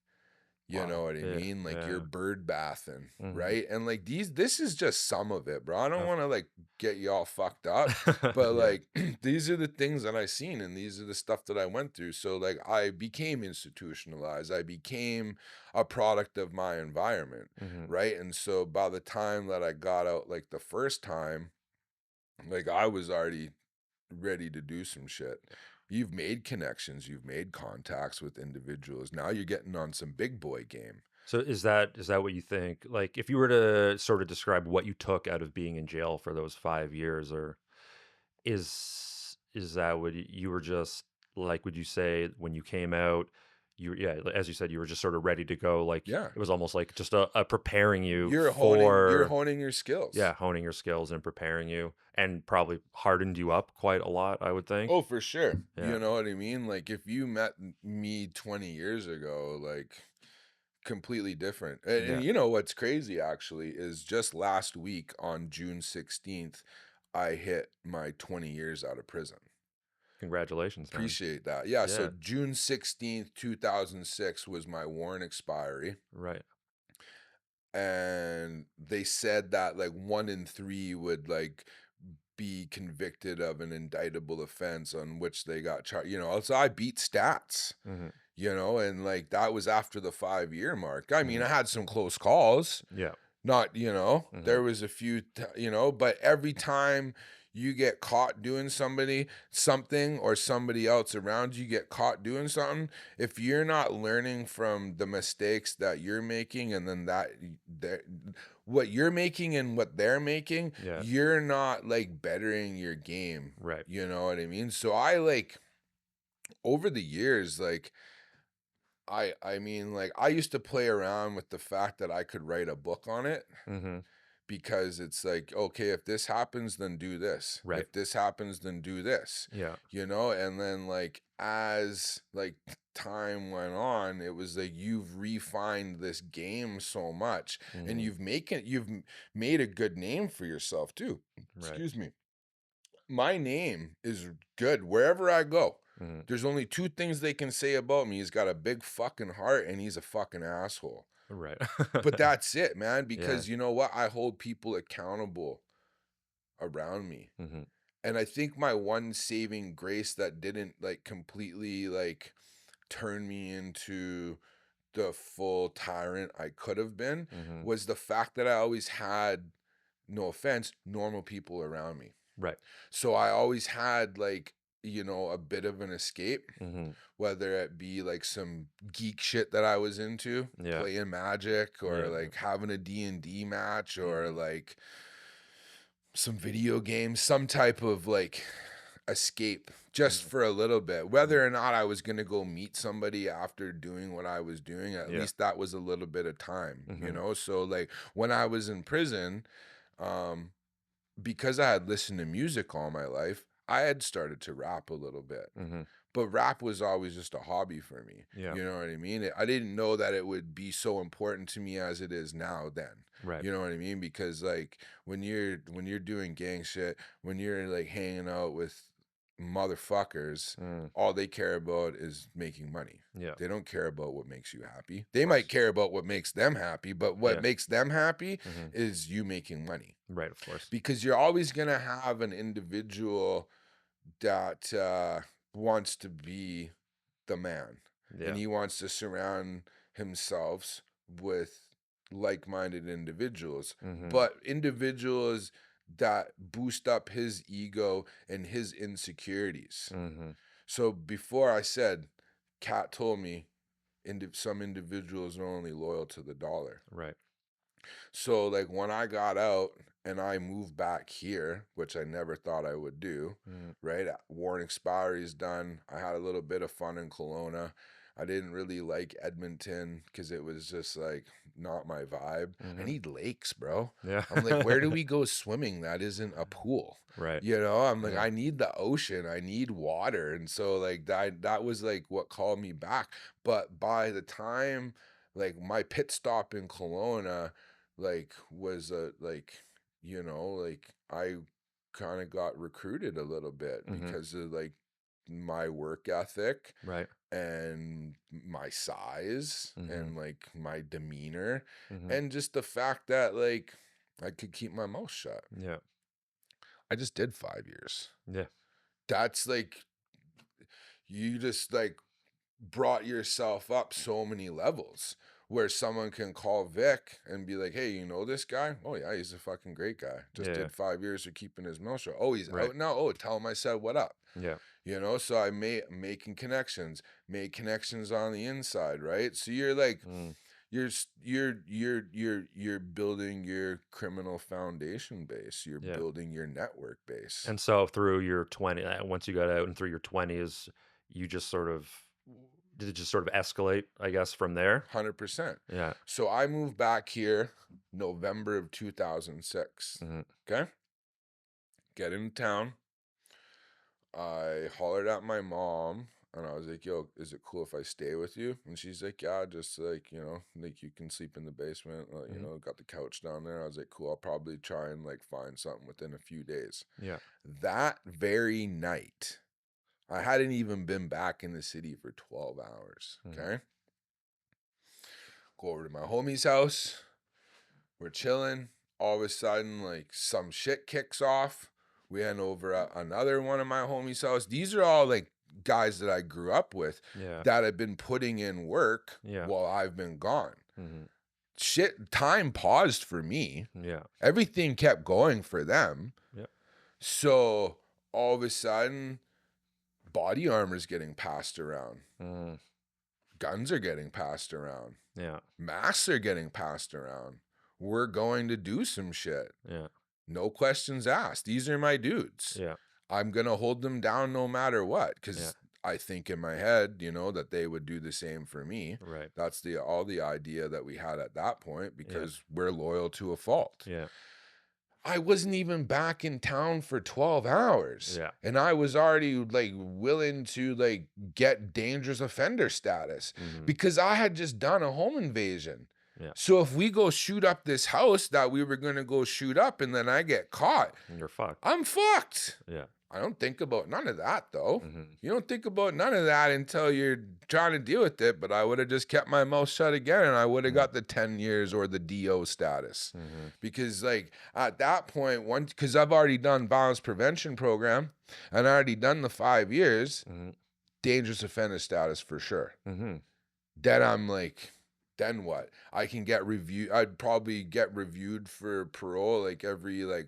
You know what I mean? Like, you're bird bathing, right? And like this is just some of it, bro. I don't want to like get you all fucked up, but like these are the things that I seen, and these are the stuff that I went through. So like, I became institutionalized. I became a product of my environment, right? And so by the time that I got out, like the first time, like I was already ready to do some shit. You've made connections, you've made contacts with individuals. Now you're getting on some big boy game. So is that what you think? Like, if you were to sort of describe what you took out of being in jail for those 5 years, or is that what you were just like? Would you say when you came out, as you said, you were just sort of ready to go? Like, Yeah. it was almost like just a preparing you You're for honing your skills. yeah, honing your skills and preparing you, and probably hardened you up quite a lot, I would think. Oh, for sure. Yeah. You know what I mean? Like, if you met me 20 years ago, like, completely different. And you know what's crazy actually is just last week on June 16th, I hit my 20 years out of prison. Congratulations, man. Appreciate that. Yeah, so June 16th, 2006 was my warrant expiry. Right. And they said that like 1 in 3 would like be convicted of an indictable offense on which they got charged. You know, so I beat stats. You know, and like that was after the 5-year mark. I mean, I had some close calls. Yeah. Not, you know, there was a few, you know, but every time you get caught doing something, or somebody else around you get caught doing something, if you're not learning from the mistakes that you're making, and then what you're making and what they're making, you're not like bettering your game. Right. You know what I mean? So I like, over the years, like, I mean, like, I used to play around with the fact that I could write a book on it, because it's like, okay, if this happens, then do this. Right. If this happens, then do this. Yeah. You know, and then like as like time went on, it was like you've refined this game so much, and you've made a good name for yourself too. Right. Excuse me. My name is good wherever I go. There's only 2 things they can say about me. He's got a big fucking heart and he's a fucking asshole. Right. But that's it, man, because you know what? I hold people accountable around me. And I think my one saving grace that didn't like completely like turn me into the full tyrant I could have been was the fact that I always had, no offense, normal people around me. Right. So I always had like you know, a bit of an escape, Mm-hmm. whether it be like some geek shit that I was into, Yeah. playing Magic, or Yeah. like having a D&D match, or Mhm. like some video games, some type of like escape just Mhm. for a little bit. Whether or not I was going to go meet somebody after doing what I was doing, at Yeah. least that was a little bit of time, you Mhm. know? So like when I was in prison, um because I had listened to music all my life, I had started to rap a little bit. Mhm. But rap was always just a hobby for me. Yeah. You know what I mean? I didn't know that it would be so important to me as it is now then. Right. You know what I mean? Because like when you're doing gang shit, when you're like hanging out with motherfuckers, Mm. all they care about is making money. Yeah. They don't care about what makes you happy. They Of might course. care about what makes them happy, but what Yeah. makes them happy Mhm. is you making money. Right. Of course. Because you're always going to have an individual that wants to be the man, and Yeah. he wants to surround himself with like-minded individuals, Mhm. but individuals that boost up his ego and his insecurities. Mhm. So before I said, Kat told me some individuals are only loyal to the dollar. Right. So like when I got out and I moved back here, which I never thought I would do, Mm. right? Warren Expiry is done. I had a little bit of fun in Kelowna. I didn't really like Edmonton because it was just like not my vibe. I Mhm. need lakes, bro. Yeah. I'm like, where do we go swimming that isn't a pool? Right. You know, I'm like, Yeah. I need the ocean. I need water. And so like that was like what called me back. But by the time like my pit stop in Kelowna like was a like, you know, like I kind of got recruited a little bit Mhm. because of like my work ethic Right. and my size Mhm. and like my demeanor Mhm. and just the fact that like I could keep my mouth shut. Yeah. I just did 5 years. Yeah. That's like you just like brought yourself up so many levels where someone can call Vic and be like, hey, you know this guy? Oh, yeah, he's a fucking great guy. Just Yeah. did 5 years of keeping his mouth shut. Oh, he's Right. out now. Oh, tell him I said what up. Yeah. You know, so I making connections, made connections on the inside, right? So you're like, Mm. you're building your criminal foundation base. You're Yeah. building your network base. And so through your once you got out and through your 20s, you just sort of did it just sort of escalate, I guess, from there? 100%. Yeah. So I moved back here November of 2006. Mhm. Okay. Get into town. I hollered at my mom and I was like, yo, is it cool if I stay with you? And she's like, yeah, just like, you know, like you can sleep in the basement. You Mhm. know, got the couch down there. I was like, cool, I'll probably try and like find something within a few days. Yeah. That very night, I hadn't even been back in the city for 12 hours. Mhm. Okay. Go over to my homie's house. We're chilling. All of a sudden, like some shit kicks off. We went over at another one of my homies' house. These are all like guys that I grew up with Yeah. that have been putting in work Yeah. while I've been gone. Mhm. Shit, time paused for me. Yeah. Everything kept going for them. Yeah. So all of a sudden, body armor's getting passed around. Mm. Guns are getting passed around. Yeah. Masks are getting passed around. We're going to do some shit. Yeah. No questions asked. These are my dudes. Yeah. I'm going to hold them down no matter what. Yeah. Because I think in my head, you know, that they would do the same for me. Right. That's all the idea that we had at that point Yeah. because we're loyal to a fault. Yeah. I wasn't even back in town for 12 hours. Yeah. And I was already like willing to like get dangerous offender status Mhm. because I had just done a home invasion. Yeah. So if we go shoot up this house that we were going to go shoot up and then I get caught, You're fucked. I'm fucked. Yeah. I don't think about none of that though. Mhm. You don't think about none of that until you're trying to deal with it. But I would have just kept my mouth shut again and I would have got the 10 years or the DO status. Mhm. Because like at that point, because I've already done violence prevention program and I already done the 5 years, Mhm. dangerous offender status for sure. Mhm. Then I'm like, then what? I can get reviewed. I'd probably get reviewed for parole like every like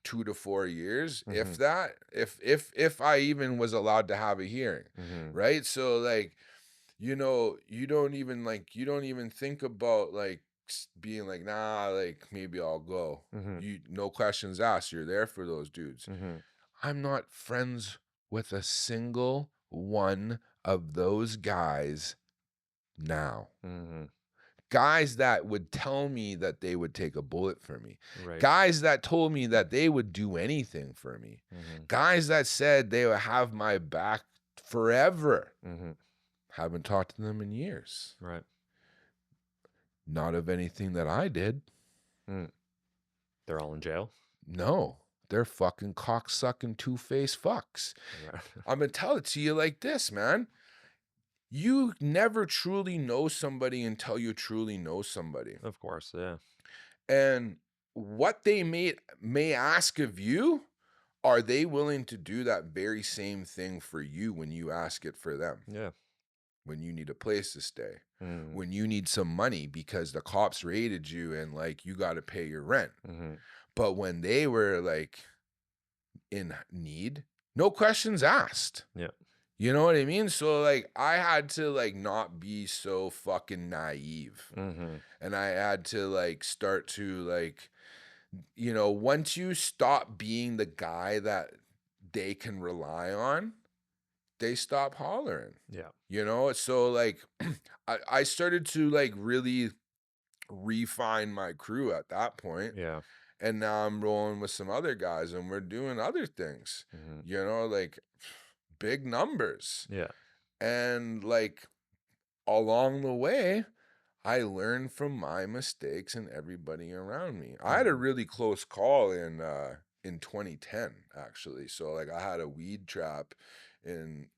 2 to 4 years, if Mhm. that, if I even was allowed to have a hearing, Mhm. right? So like, you know, you don't even think about like being like, nah, like maybe I'll go. Mhm. You no questions asked. You're there for those dudes. Mhm. I'm not friends with a single one of those guys now. Mhm. Guys that would tell me that they would take a bullet for me. Right. Guys that told me that they would do anything for me. Mhm. Guys that said they would have my back forever. Mhm. Haven't talked to them in years. Right. Not of anything that I did. Mm. They're all in jail. No. They're fucking cocksucking two-faced fucks. Right. I'm gonna tell it to you like this, man. You never truly know somebody until you truly know somebody. Of course. Yeah. And what they may ask of you, are they willing to do that very same thing for you when you ask it for them? Yeah. When you need a place to stay, Mm. when you need some money because the cops raided you and like you got to pay your rent. Mhm. But when they were like in need, no questions asked. Yeah. You know what I mean? So like I had to like not be so fucking naive. Mhm. And I had to like start to like, you know, once you stop being the guy that they can rely on, they stop hollering. Yeah. You know, so like I started to like really refine my crew at that point. Yeah. And now I'm rolling with some other guys and we're doing other things, Mhm. you know, like big numbers. Yeah. And like along the way, I learned from my mistakes and everybody around me. I had a Mhm. really close call in 2010 actually. So like I had a weed trap in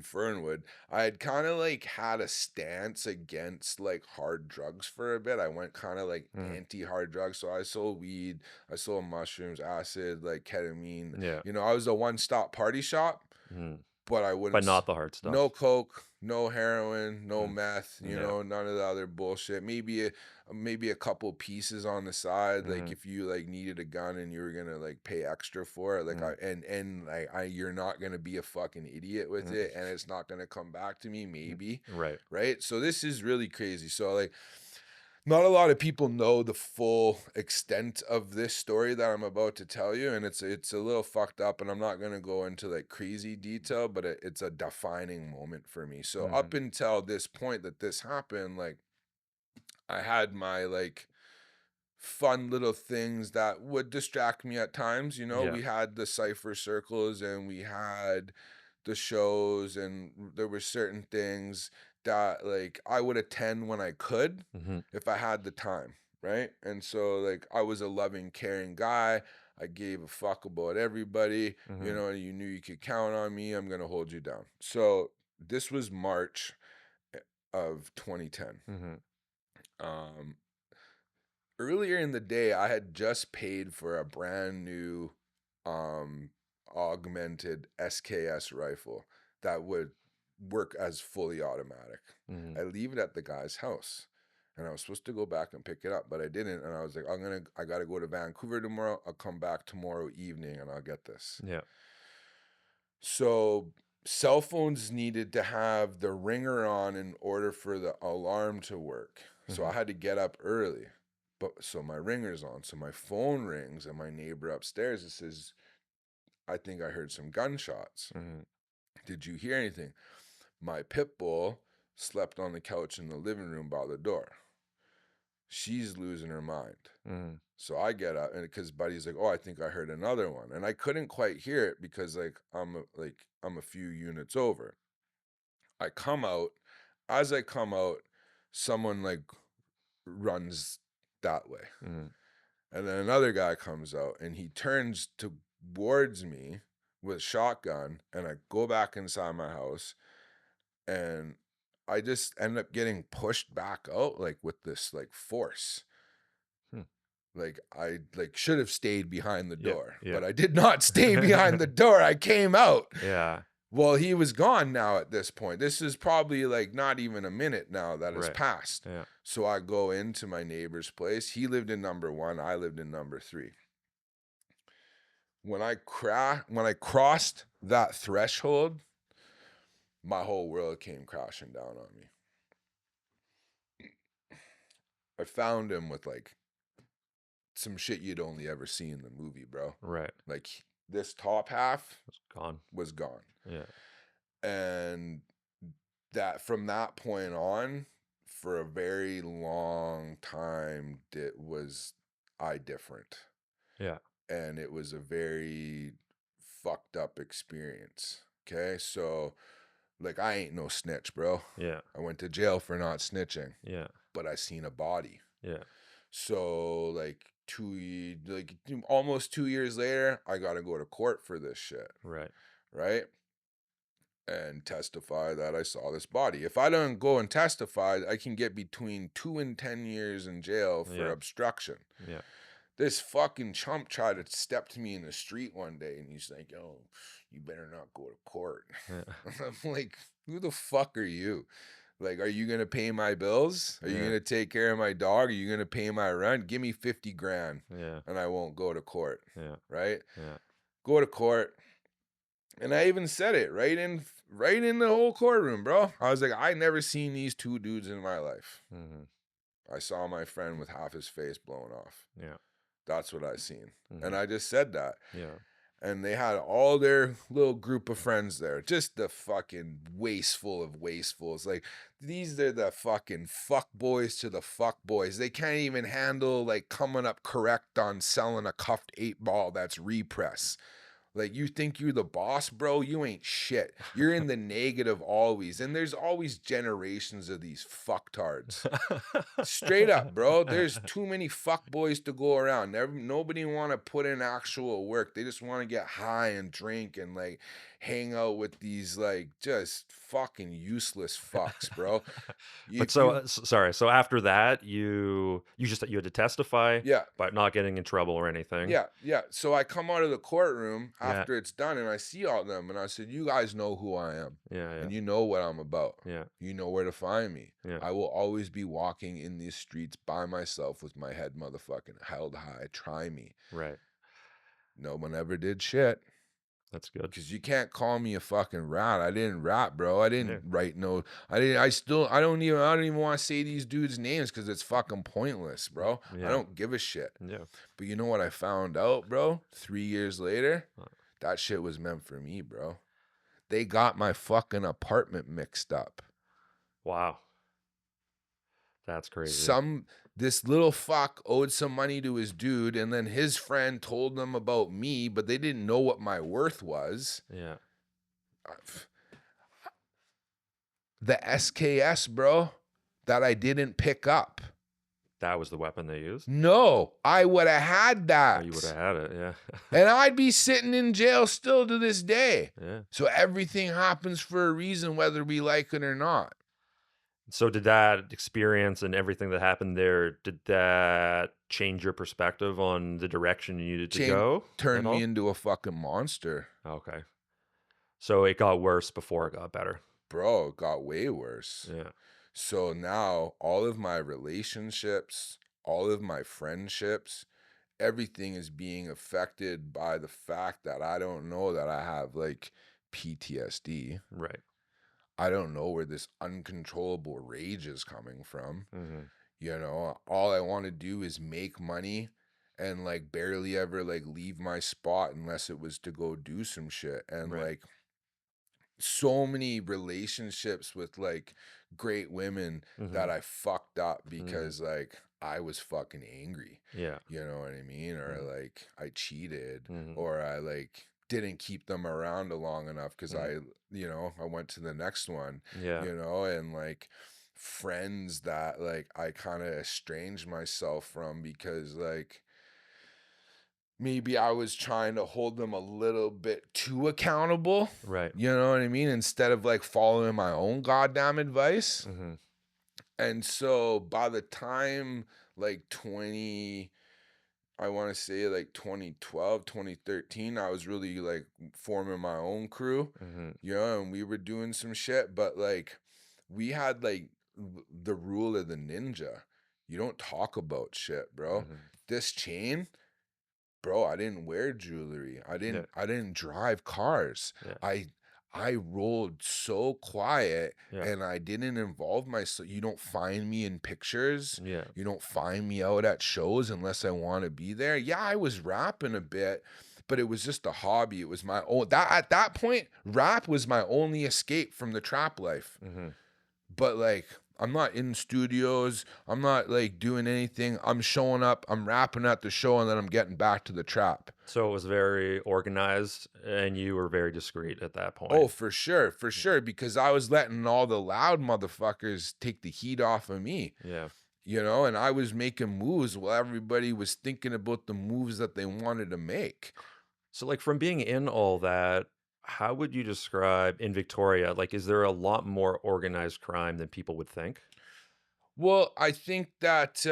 Fernwood. I had kind of like had a stance against like hard drugs for a bit. I went kind of like Mhm. anti-hard drugs. So I sold weed, I sold mushrooms, acid, like ketamine. Yeah. You know, I was a one-stop party shop, Mhm. but I wouldn't But not the hard stuff. no coke, no heroin, no Mm. meth, you Yeah. know, none of the other bullshit. Maybe a couple pieces on the side, like Mhm. if you like needed a gun and you were gonna like pay extra for it, like you're not gonna be a fucking idiot with Mhm. it, and it's not gonna come back to me, maybe, Right. right? So this is really crazy. So like not a lot of people know the full extent of this story that I'm about to tell you, and it's a little fucked up, and I'm not going to go into like crazy detail, but it's a defining moment for me. So up Mhm. until this point that this happened, like I had my like fun little things that would distract me at times. You know, Yeah. we had the cipher circles and we had the shows, and there were certain things that like I would attend when I could Mhm. if I had the time, right? And so like I was a loving, caring guy. I gave a fuck about everybody, you Mhm. know, you knew you could count on me. I'm gonna hold you down. So this was March of 2010. Mhm. Um, Earlier in the day, I had just paid for a brand new um augmented SKS rifle that would work as fully automatic. Mhm. I leave it at the guy's house. And I was supposed to go back and pick it up, but I didn't. And I was like, I gotta go to Vancouver tomorrow. I'll come back tomorrow evening and I'll get this. Yeah. So cell phones needed to have the ringer on in order for the alarm to work. So I Mhm. had to get up early. But so my ringer's on. So my phone rings and my neighbor upstairs, it says, I think I heard some gunshots. Mhm. Did you hear anything? My pit bull slept on the couch in the living room by the door. She's losing her mind. Mhm. So I get up, and because Buddy's like, "Oh, I think I heard another one," and I couldn't quite hear it because I'm a few units over. I come out. As I come out, someone like runs that way, Mhm. and then another guy comes out, and he turns towards me with a shotgun, and I go back inside my house, and I just end up getting pushed back out like with this like force. Hmm. Like I like should have stayed behind the Yeah. door, Yeah. but I did not stay behind the door. I came out. Yeah. Well, he was gone now at this point. This is probably like not even a minute now that has Right. passed. Yeah. So I go into my neighbor's place. He lived in number 1. I lived in number 3. When I crossed that threshold, my whole world came crashing down on me. I found him with like some shit you'd only ever see in the movie, bro. Right. Like this top half It's gone. was gone. Yeah. And that from that point on, for a very long time, I different. Yeah. And it was a very fucked up experience. Okay. So like I ain't no snitch, bro. Yeah. I went to jail for not snitching, Yeah. but I seen a body. Yeah. So like almost 2 years later, I gotta go to court for this shit. Right. Right. And testify that I saw this body. If I don't go and testify, I can get between 2 and 10 years in jail for Yeah. obstruction. Yeah. This fucking chump tried to step to me in the street one day and he's like, "Yo, you better not go to court." Yeah. I'm like, who the fuck are you? Like, are you going to pay my bills? Are you Yeah. going to take care of my dog? Are you going to pay my rent? Give me 50 grand Yeah. and I won't go to court. Yeah. Right? Yeah. Go to court. And I even said it right in the whole courtroom, bro. I was like, I never seen these two dudes in my life. Mm-hmm. I saw my friend with half his face blown off. Yeah. That's what I seen. Mm-hmm. And I just said that. Yeah. And they had all their little group of friends there. Just the fucking wasteful of wastefuls. Like, these are the fucking fuck boys to the fuck boys. They can't even handle, like, coming up correct on selling a cuffed 8-ball that's repress. Like, you think you're the boss, bro? You ain't shit. You're in the negative always. And there's always generations of these fucktards. Straight up, bro. There's too many fuckboys to go around. Nobody want to put in actual work. They just want to get high and drink and, like, hang out with these, like, just fucking useless fucks, bro. But sorry. So after that, you had to testify, Yeah. but not getting in trouble or anything. Yeah. So I come out of the courtroom Yeah. after it's done and I see all of them and I said, you guys know who I am. Yeah. And you know what I'm about. Yeah. You know where to find me. Yeah. I will always be walking in these streets by myself with my head motherfucking held high. Try me. Right. No one ever did shit. That's good. Because you can't call me a fucking rat. I didn't rat, bro. I didn't Yeah. write no. I don't even want to say these dudes' names because it's fucking pointless, bro. Yeah. I don't give a shit. Yeah. But you know what I found out, bro? 3 years later, What? that shit was meant for me, bro. They got my fucking apartment mixed up. Wow. That's crazy. This little fuck owed some money to his dude, and then his friend told them about me, but they didn't know what my worth was. Yeah. The SKS, bro, that I didn't pick up. That was the weapon they used? No, I would have had that. Oh, you would have had it, yeah. And I'd be sitting in jail still to this day. Yeah. So everything happens for a reason, whether we like it or not. So did that experience and everything that happened there, did that change your perspective on the direction you needed to go? Turned me into a fucking monster. Okay. So it got worse before it got better. Bro, it got way worse. Yeah. So now all of my relationships, all of my friendships, everything is being affected by the fact that I don't know that I have like PTSD. Right. I don't know where this uncontrollable rage is coming from. Mm-hmm. You know, all I want to do is make money and like barely ever like leave my spot unless it was to go do some shit. And Right. like so many relationships with like great women that I fucked up because like I was fucking angry. Yeah. You know what I mean? Or like I cheated Mm-hmm. or I like didn't keep them around long enough because I went to the next one. Yeah. You know, and like friends that like I kind of estranged myself from because like maybe I was trying to hold them a little bit too accountable. Right. You know what I mean? Instead of like following my own goddamn advice. Mm-hmm. And so by the time like I want to say like 2012, 2013, I was really like forming my own crew, Mm-hmm. and we were doing some shit, but like we had like the rule of the ninja. You don't talk about shit, bro. Mm-hmm. This chain, bro, I didn't wear jewelry. Yeah. I didn't drive cars. Yeah. I rolled so quiet Yeah. and I didn't involve myself. You don't find me in pictures. Yeah. You don't find me out at shows unless I want to be there. Yeah, I was rapping a bit, but it was just a hobby. It was my own that at that point, rap was my only escape from the trap life. Mm-hmm. But like I'm not in studios. I'm not like doing anything. I'm showing up, I'm rapping at the show, and then I'm getting back to the trap. So it was very organized, and you were very discreet at that Oh, point. for sure, because I was letting all the loud motherfuckers take the heat off of me, Yeah. and I was making moves while everybody was thinking about the moves that they wanted to make. So, like, from being in all that, how would you describe in Victoria? Like, is there a lot more organized crime than people would think? Well, I think that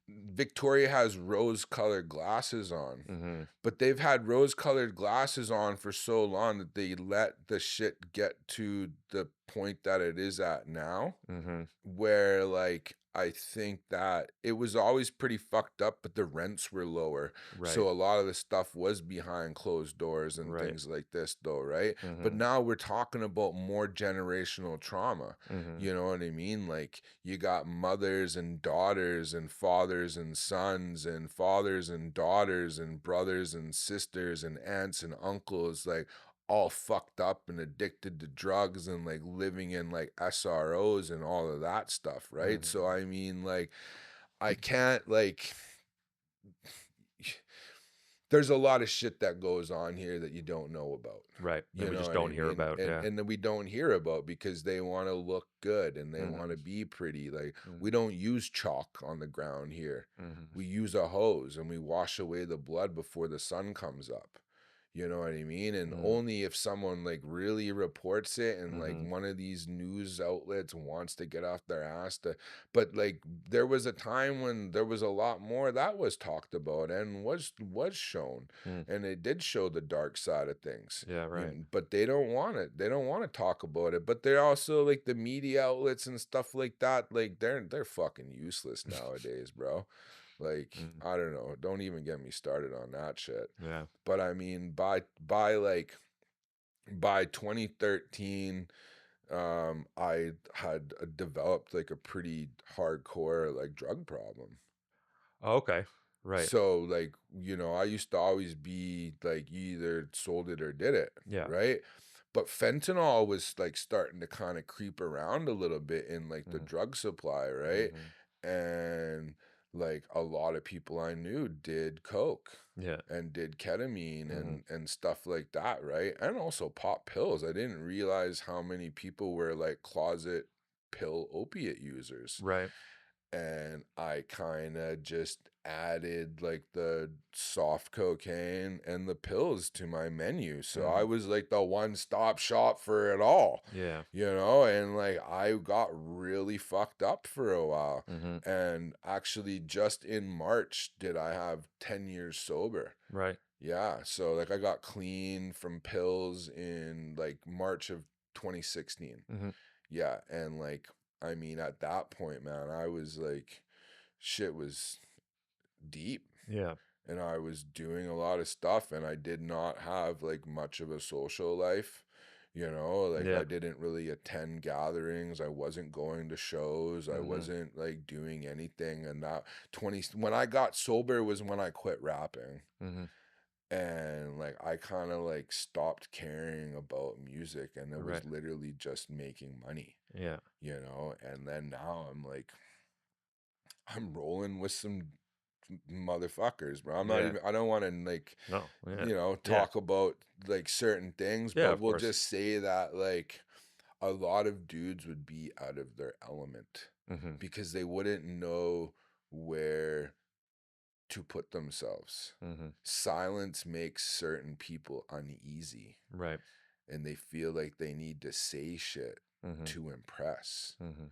Victoria has rose-colored glasses on, Mm-hmm. but they've had rose-colored glasses on for so long that they let the shit get to the point that it is at now, Mm-hmm. where like I think that it was always pretty fucked up, but the rents were lower. Right. So a lot of the stuff was behind closed doors and Right. things like this though, right? But Mm-hmm. now we're talking about more generational trauma. Mm-hmm. You know what I mean? Like you got mothers and daughters and fathers and sons and fathers and daughters and brothers and sisters and aunts and uncles, like all fucked up and addicted to drugs and like living in like SROs and all of that stuff, right? Mm-hmm. So I mean, like I can't like there's a lot of shit that goes on here that you don't know about. Right. That You we know just what I don't hear mean? about. And Yeah. and that we don't hear about because they want to look good and they want Mm-hmm. to be pretty. Like we Mm-hmm. don't use chalk on the ground here. Mm-hmm. We use a hose and we wash away the blood before the sun comes up. You know what I mean? And only if someone like really reports it and like Mm-hmm. one of these news outlets wants to get off their ass to, but like there was a time when there was a lot more that was talked about and was shown, Mm. and it did show the dark side of things. Yeah. Right. But they don't want it. They don't want to talk about it. But they're also like the media outlets and stuff like that. Like they're fucking useless nowadays, bro. Like Mm. I don't know. Don't even get me started on that shit. Yeah. But I mean, by 2013, I had developed like a pretty hardcore like drug problem. Oh, okay. Right. So like, I used to always be like you either sold it or did it, Yeah. right? But fentanyl was like starting to kind of creep around a little bit in like the Mm-hmm. drug supply, right? Mm-hmm. And like a lot of people I knew did coke Yeah. and did ketamine Mm-hmm. and stuff like that, right? And also pop pills. I didn't realize how many people were like closet pill opiate users. Right. And I kind of just added like the soft cocaine and the pills to my menu. So I Mm-hmm. was like the one-stop shop for it all, Yeah. and like I got really fucked up for a while. Mm-hmm. And actually just in March did I have 10 years sober. Right. Yeah, so like I got clean from pills in like March of 2016. Mm-hmm. Yeah, and like I mean at that point, man, I was like shit was deep Yeah. and I was doing a lot of stuff and I did not have like much of a social life. Like Yeah. I didn't really attend gatherings, I wasn't going to shows, I Mm-hmm. wasn't like doing anything, and that 20 when I got sober was when I quit rapping. Mm-hmm. And like I kind of like stopped caring about music and it was Right. literally just making money, Yeah. and then now I'm like I'm rolling with some motherfuckers, bro. Yeah. I don't want to like No. Yeah. Yeah. talk about like certain things, Yeah. but Of we'll course. just say that like a lot of dudes would be out of their element Mm-hmm. because they wouldn't know where to put themselves. Mm-hmm. Silence makes certain people uneasy Right. and they feel like they need to say shit Mm-hmm. to impress. Mm-hmm.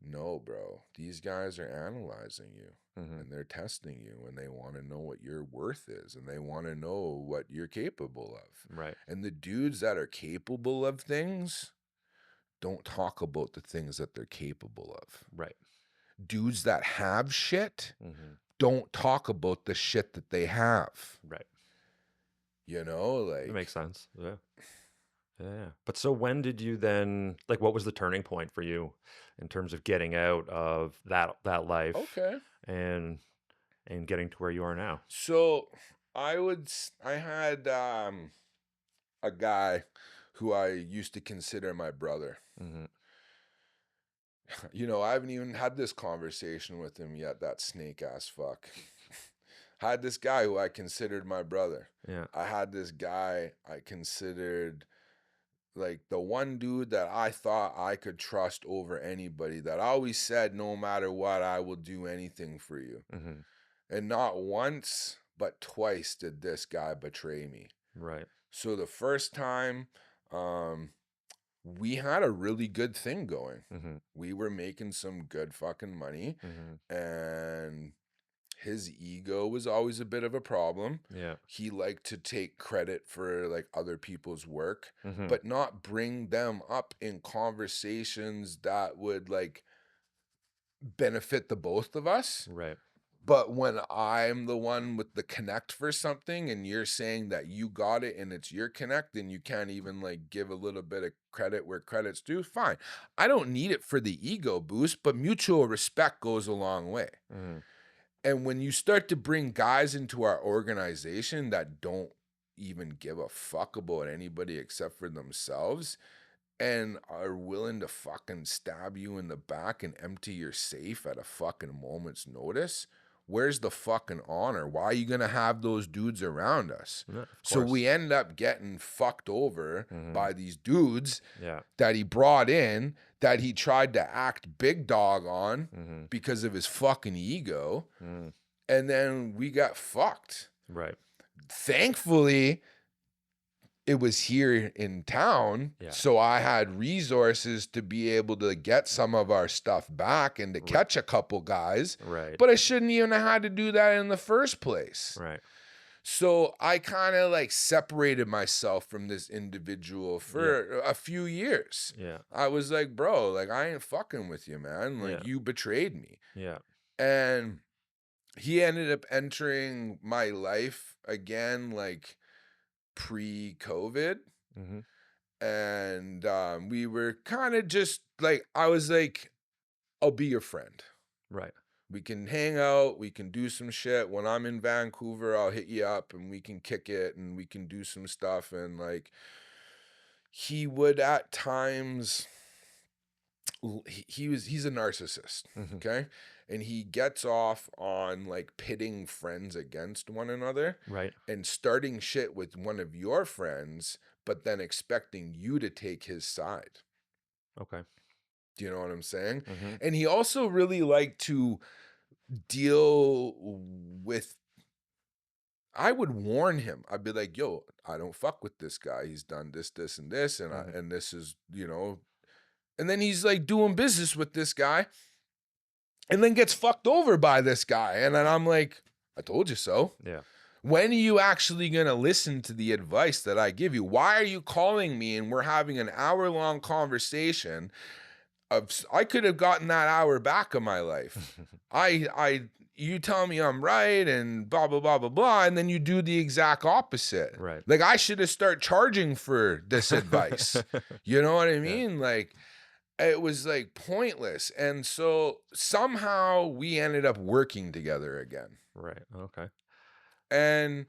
no, bro, these guys are analyzing you. Mm-hmm. And they're testing you, and they want to know what your worth is, and they want to know what you're capable of. Right. And the dudes that are capable of things don't talk about the things that they're capable of. Right. Dudes that have shit Mm-hmm. don't talk about the shit that they have. Right. You know, It like, makes sense. Yeah. Yeah. But so when did you then, like, what was the turning point for you in terms of getting out of that life okay. and getting to where you are now? So I had a guy who I used to consider my brother. Mm-hmm. You know, I haven't even had this conversation with him yet, that snake ass fuck. I had this guy who I considered my brother. Yeah. I had this guy I considered like the one dude that I thought I could trust over anybody, that always said, no matter what, I will do anything for you. Mm-hmm. And not once, but twice did this guy betray me. Right. So the first time, we had a really good thing going. Mm-hmm. We were making some good fucking money, Mm-hmm. and his ego was always a bit of a problem. Yeah. He liked to take credit for like other people's work, Mm-hmm. but not bring them up in conversations that would like benefit the both of us. Right. But when I'm the one with the connect for something and you're saying that you got it and it's your connect and you can't even like give a little bit of credit where credit's due, fine. I don't need it for the ego boost, but mutual respect goes a long way. Mm-hmm. And when you start to bring guys into our organization that don't even give a fuck about anybody except for themselves and are willing to fucking stab you in the back and empty your safe at a fucking moment's notice, where's the fucking honor? Why are you going to have those dudes around us? Yeah, of So course. we end up getting fucked over Mhm. by these dudes Yeah. that he brought in, that he tried to act big dog on Mm-hmm. because of his fucking ego. Mm. And then we got fucked. Right. Thankfully, it was here in town, Yeah. so I had resources to be able to get some of our stuff back and to Right. catch a couple guys. Right. But I shouldn't even have had to do that in the first place. Right. So I kind of like separated myself from this individual for a few years. Yeah. I was like, bro, like I ain't fucking with you, man. Like Yeah. you betrayed me. Yeah. And he ended up entering my life again, like pre-COVID. Mm-hmm. And we were kind of just like, I was like, I'll be your friend. Right. We can hang out, we can do some shit. When I'm in Vancouver, I'll hit you up and we can kick it and we can do some stuff. And like, he would at times, he's a narcissist. Mm-hmm. Okay. And he gets off on like pitting friends against one another Right. and starting shit with one of your friends, but then expecting you to take his side. Okay. Do you know what I'm saying? Mm-hmm. And he also really liked to deal with, I would warn him. I'd be like, yo, I don't fuck with this guy. He's done this, this, and this. And Mhm. and this is, you know, and then he's like doing business with this guy and then gets fucked over by this guy. And then I'm like, I told you so. Yeah. When are you actually going to listen to the advice that I give you? Why are you calling me and we're having an hour-long conversation I could have gotten that hour back of my life. You tell me I'm right and blah, blah, blah, blah, blah. And then you do the exact opposite. Right. Like I should have started charging for this advice. You know what I mean? Like it was like pointless. And so somehow we ended up working together again. Right. Okay. And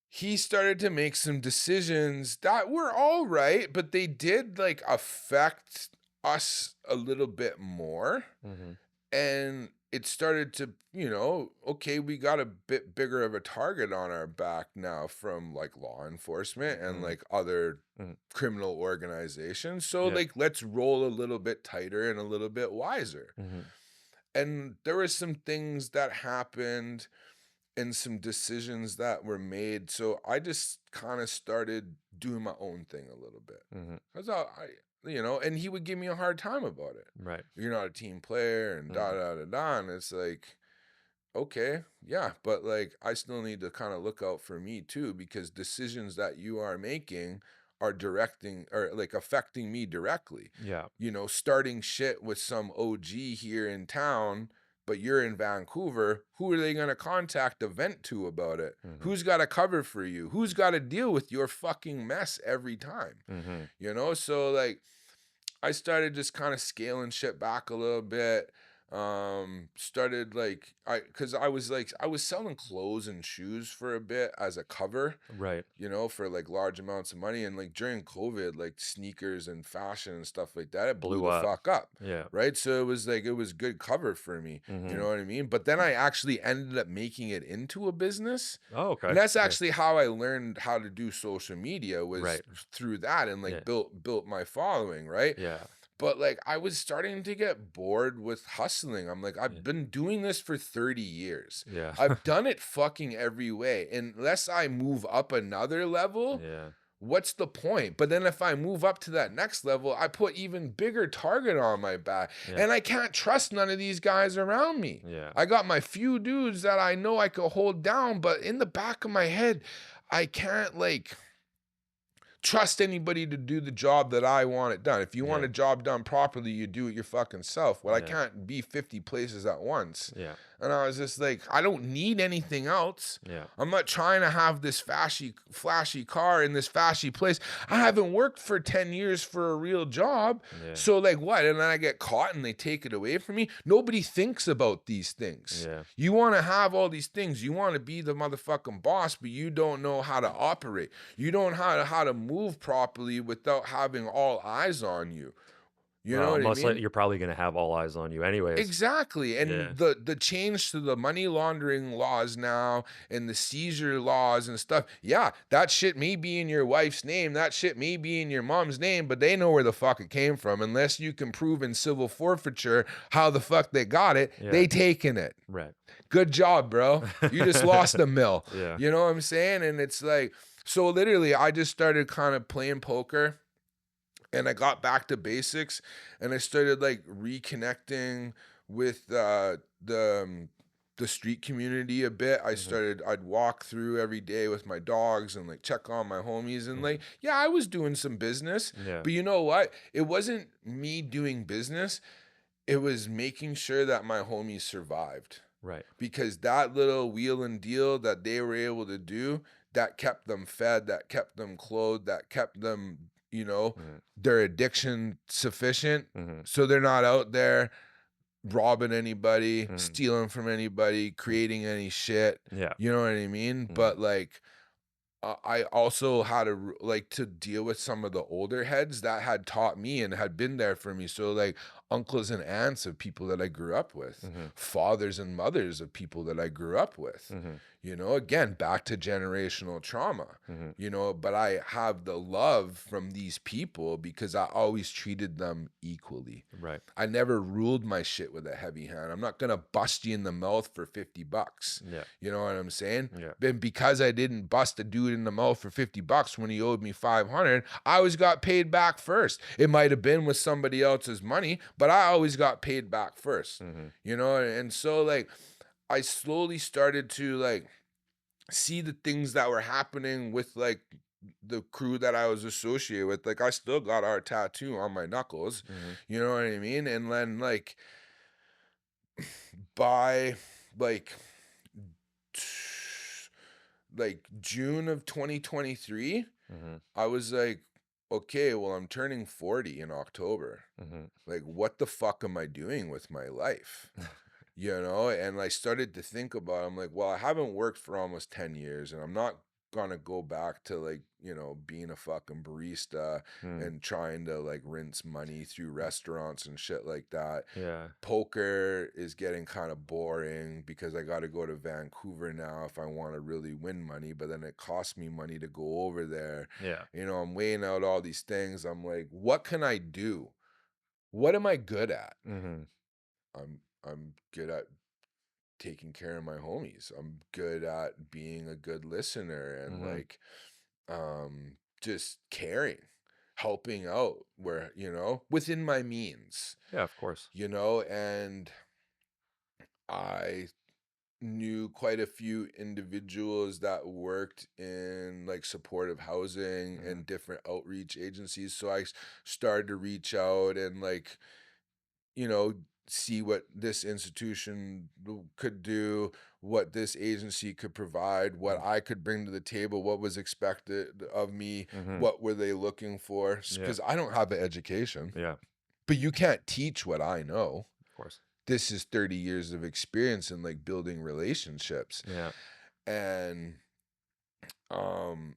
he started to make some decisions that were all right, but they did like affect us a little bit more. Mm-hmm. And it started to, you know, okay, we got a bit bigger of a target on our back now from like law enforcement and Mhm. like other Mhm. criminal organizations. So Yeah. like, let's roll a little bit tighter and a little bit wiser. Mm-hmm. And there were some things that happened and some decisions that were made. So I just kind of started doing my own thing a little bit. Mm-hmm. Because you know, and he would give me a hard time about it. Right. You're not a team player and da Mhm. da da da. And it's like, okay, yeah, but like I still need to kind of look out for me too, because decisions that you are making are directing or like affecting me directly. Yeah. You know, starting shit with some OG here in town, but you're in Vancouver, who are they going to contact to vent to about it? Mhm. Who's got to cover for you? Who's got to deal with your fucking mess every time? Mhm. You know, so like I started just kind of scaling shit back a little bit. Started like cuz I was selling clothes and shoes for a bit as a cover, Right. you know, for like large amounts of money. And like during COVID, like sneakers and fashion and stuff like that, it blew Blew the up. fuck up. Yeah. Right. So it was like, it was good cover for me. You know Mhm. what I mean? But then I actually ended up making it into a business. Oh, And okay. that's Yeah. actually how I learned how to do social media, was Right. through that, and Yeah. like built my following, right? Yeah. But like I was starting to get bored with hustling. I'm like, Yeah. I've been doing this for 30 years. Yeah. I've done it fucking every way. Unless I move up another level, Yeah. what's the point? But then if I move up to that next level, I put even bigger target on my back. Yeah. And I can't trust none of these guys around me. Yeah. I got my few dudes that I know I could hold down, but in the back of my head, I can't like trust anybody to do the job that I want it done. If you want Yeah. a job done properly, you do it your fucking self. Well, I Yeah. can't be 50 places at once. Yeah. And I was just like, I don't need anything else. Yeah. I'm not trying to have this flashy car in this flashy place. I haven't worked for 10 years for a real job. Yeah. So like what? And then I get caught and they take it away from me. Nobody thinks about these things. Yeah. You want to have all these things. You want to be the motherfucking boss, but you don't know how to operate. You don't know how to move properly without having all eyes on you. You know Well, what I most mean? likely you're probably gonna have all eyes on you anyways. Exactly. Yeah. And the change to the money laundering laws now and the seizure laws and stuff. Yeah, that shit may be in your wife's name. That shit may be in your mom's name, but they know where the fuck it came from. Unless you can prove in civil forfeiture how the fuck they got it, Yeah. they taking it. Right. Good job, bro. You just lost a mill. Yeah. You know what I'm saying? And it's like, so literally I just started kind of playing poker. And I got back to basics, and I started like reconnecting with the street community a bit. Mhm. I'd walk through every day with my dogs and like check on my homies, and like, yeah, I was doing some business, Yeah. but you know what? It wasn't me doing business. It was making sure that my homies survived, Right. because that little wheel and deal that they were able to do, that kept them fed, that kept them clothed, that kept them, you know, Mhm. their addiction sufficient. Mhm. So they're not out there robbing anybody, Mhm. stealing from anybody, creating any shit. Yeah. You know what I mean? Mhm. But like, I also had to like to deal with some of the older heads that had taught me and had been there for me. So like uncles and aunts of people that I grew up with, Mhm. fathers and mothers of people that I grew up with. Mhm. You know, again, back to generational trauma. Mhm. You know, but I have the love from these people because I always treated them equally. Right. I never ruled my shit with a heavy hand. I'm not gonna bust you in the mouth for $50. Yeah. You know what I'm saying? Yeah. And because I didn't bust a dude in the mouth for $50 when he owed me 500, I always got paid back first. It might have been with somebody else's money, but I always got paid back first. Mhm. You know, and so like I slowly started to like see the things that were happening with like the crew that I was associated with. Like I still got our tattoo on my knuckles. Mhm. You know what I mean? And then by like like June of 2023, Mhm. I was like, okay, well, I'm turning 40 in October. Mhm. Like, what the fuck am I doing with my life? You know? And I started to think about it. I'm like, well, I haven't worked for almost 10 years, and I'm not gonna go back to like, you know, being a fucking barista Mhm. and trying to like rinse money through restaurants and shit like that. Yeah. Poker is getting kind of boring because I got to go to Vancouver now if I want to really win money, but then it costs me money to go over there. Yeah. You know, I'm weighing out all these things. I'm like, what can I do? What am I good at? Mhm. I'm good at taking care of my homies. I'm good at being a good listener and Mhm. like just caring. helping out where, within my means, Yeah, of course. and I knew quite a few individuals that worked in like supportive housing Mhm. and different outreach agencies. So I started to reach out and like, you know, see what this institution could do, what this agency could provide, what Mhm. I could bring to the table, what was expected of me, Mhm. what were they looking for? Yeah. Because I don't have an education, Yeah, but you can't teach what I know. of course. This is 30 years of experience in like building relationships. Yeah. And um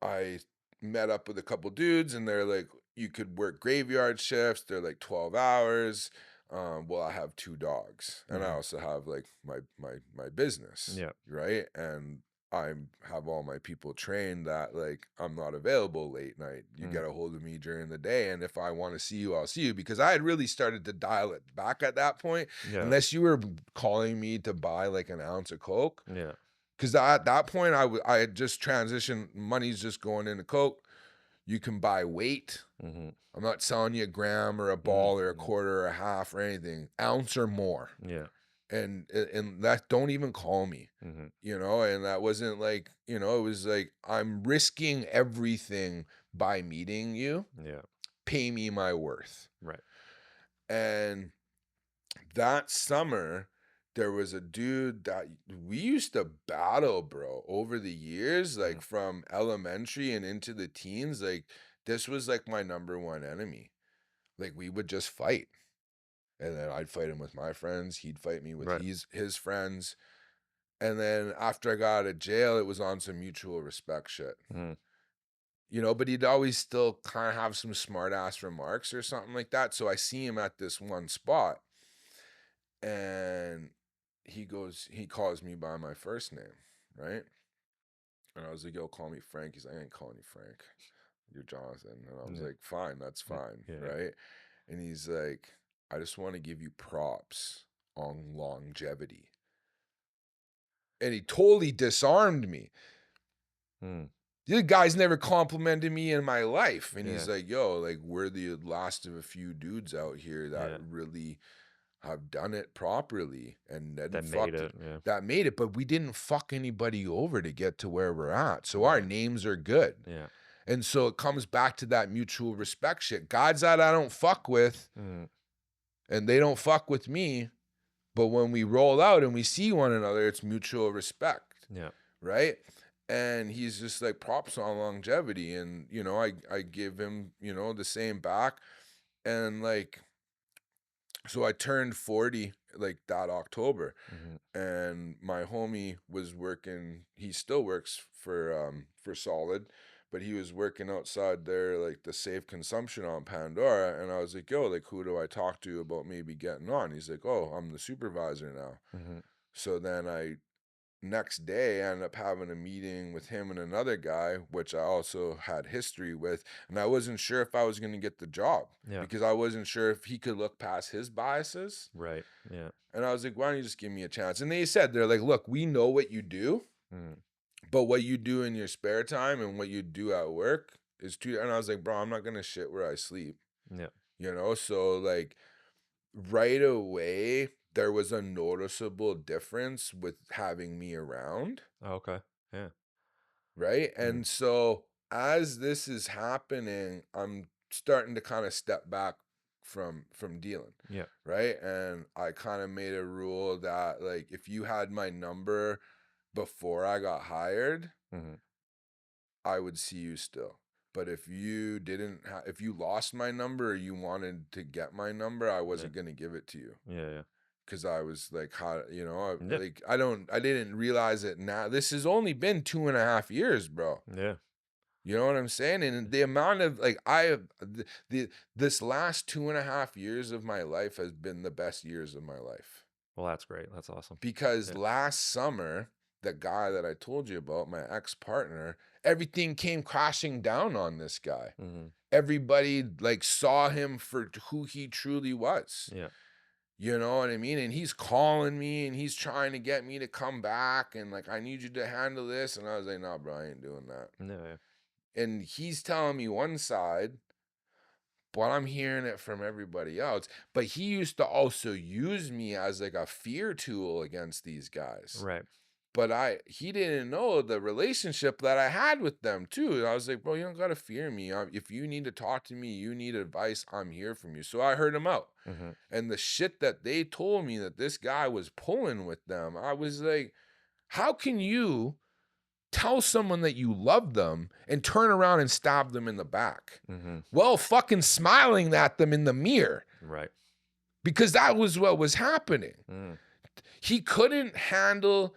I met up with a couple dudes and they're like, you could work graveyard shifts, they're like 12 hours. Well, I have two dogs and I Mhm. also have like my business, Yeah. right? And I have all my people trained that like I'm not available late night. You Mm. get a hold of me during the day, and if I want to see you, I'll see you, because I had really started to dial it back at that point. Yeah. Unless you were calling me to buy like an ounce of coke, Yeah. because at that point I had just transitioned. Money's just going into coke. You can buy weight. Mhm. I'm not selling you a gram or a Mhm. ball or a Mhm. quarter or a half or anything. Ounce or more. Yeah. And that, don't even call me. Mhm. And that wasn't like, it was like, I'm risking everything by meeting you. Yeah. Pay me my worth. Right. And that summer, there was a dude that we used to battle, bro, over the years, like Mhm. from elementary and into the teens. Like, this was like my number one enemy. Like, we would just fight. And then I'd fight him with my friends. He'd fight me with Right. his friends. And then after I got out of jail, it was on some mutual respect shit. Mhm. But he'd always still kind of have some smart ass remarks or something like that. So I see him at this one spot and he calls me by my first name, right? And I was like, yo, call me Frank. He's like, I ain't calling you Frank. You're Jonathan. And I was Yeah. like, fine, that's Yeah. fine, Yeah. Yeah. right? And he's like, I just want to give you props on longevity. And he totally disarmed me. Mm. The guy's never complimented me in my life. And Yeah. he's like, yo, like, we're the last of a few dudes out here that Yeah. really have done it properly and then That made it. Yeah. that made it, but we didn't fuck anybody over to get to where we're at. So our Right. names are good. Yeah. And so it comes back to that mutual respect shit. Guys that I don't fuck with Mm. and they don't fuck with me, but when we roll out and we see one another, it's mutual respect, Yeah. right? And he's just like, props on longevity. And, I give him, the same back. And like, so I turned 40 like that October, Mhm. and my homie was working. He still works for Solid, but he was working outside there like the safe consumption on Pandora. And I was like, yo, like, who do I talk to about maybe getting on? He's like, oh, I'm the supervisor now. Mhm. So then next day I ended up having a meeting with him and another guy, which I also had history with, and I wasn't sure if I was going to get the job Yeah. because I wasn't sure if he could look past his biases. Right. Yeah. And I was like, why don't you just give me a chance? And they said, they're like, look, we know what you do, Mm. but what you do in your spare time and what you do at work is too. And I was like, bro, I'm not going to shit where I sleep, Yeah. So like right away, there was a noticeable difference with having me around. Oh, okay. Yeah. Right. Mm. And so as this is happening, I'm starting to kind of step back from dealing. Yeah. Right. And I kind of made a rule that like if you had my number before I got hired, Mhm. I would see you still. But if you didn't if you lost my number or you wanted to get my number, I Yeah. wasn't going to give it to you. Yeah. Yeah. Cause I was like, how, Yeah. like, I didn't realize it now. This has only been 2.5 years, bro. Yeah. You know what I'm saying? And the amount of like I have this last 2.5 years of my life has been the best years of my life. Well, that's great. That's awesome. Because Yeah. last summer, the guy that I told you about, my ex-partner, everything came crashing down on this guy. Mhm. Everybody like saw him for who he truly was. Yeah. You know what I mean? And he's calling me and he's trying to get me to come back and like, I need you to handle this. And I was like, no, bro, I ain't doing that. Yeah. Yeah. and he's telling me one side, but I'm hearing it from everybody else. But he used to also use me as like a fear tool against these guys. Right. But he didn't know the relationship that I had with them too. I was like, bro, you don't gotta fear me. If you need to talk to me, you need advice, I'm here from you. So I heard him out. Mm-hmm. And the shit that they told me that this guy was pulling with them, I was like, how can you tell someone that you love them and turn around and stab them in the back? Mm-hmm. Well, fucking smiling at them in the mirror, Right. because that was what was happening. Mm. He couldn't handle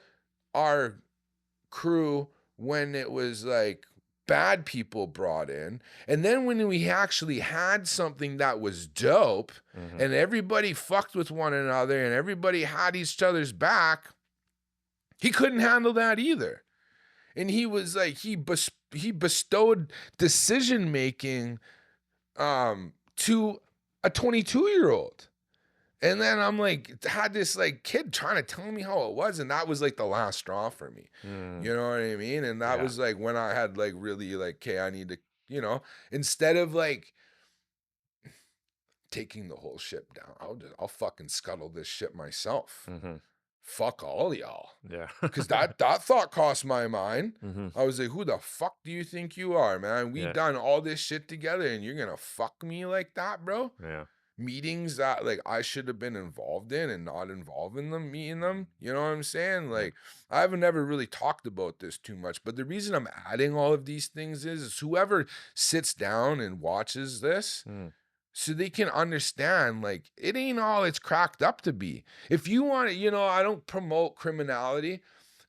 our crew when it was like bad people brought in, and then when we actually had something that was dope, Mm-hmm. and everybody fucked with one another and everybody had each other's back, he couldn't handle that either. And he was like, he bestowed decision making to a 22-year-old. And then I'm like, had this like kid trying to tell me how it was. And that was like the last straw for me. Mm. You know what I mean? And that Yeah. was like when I had like really like, okay, I need to, instead of like taking the whole ship down, I'll fucking scuttle this ship myself. Mm-hmm. Fuck all y'all. Yeah. Because that thought crossed my mind. Mm-hmm. I was like, who the fuck do you think you are, man? We Yeah. done all this shit together and you're gonna fuck me like that, bro? Yeah. Meetings that like I should have been involved in and not involved in them, meeting them. You know what I'm saying? Like, I haven't never really talked about this too much, but the reason I'm adding all of these things is whoever sits down and watches this, so they can understand, like, it ain't all it's cracked up to be. If you want to, I don't promote criminality,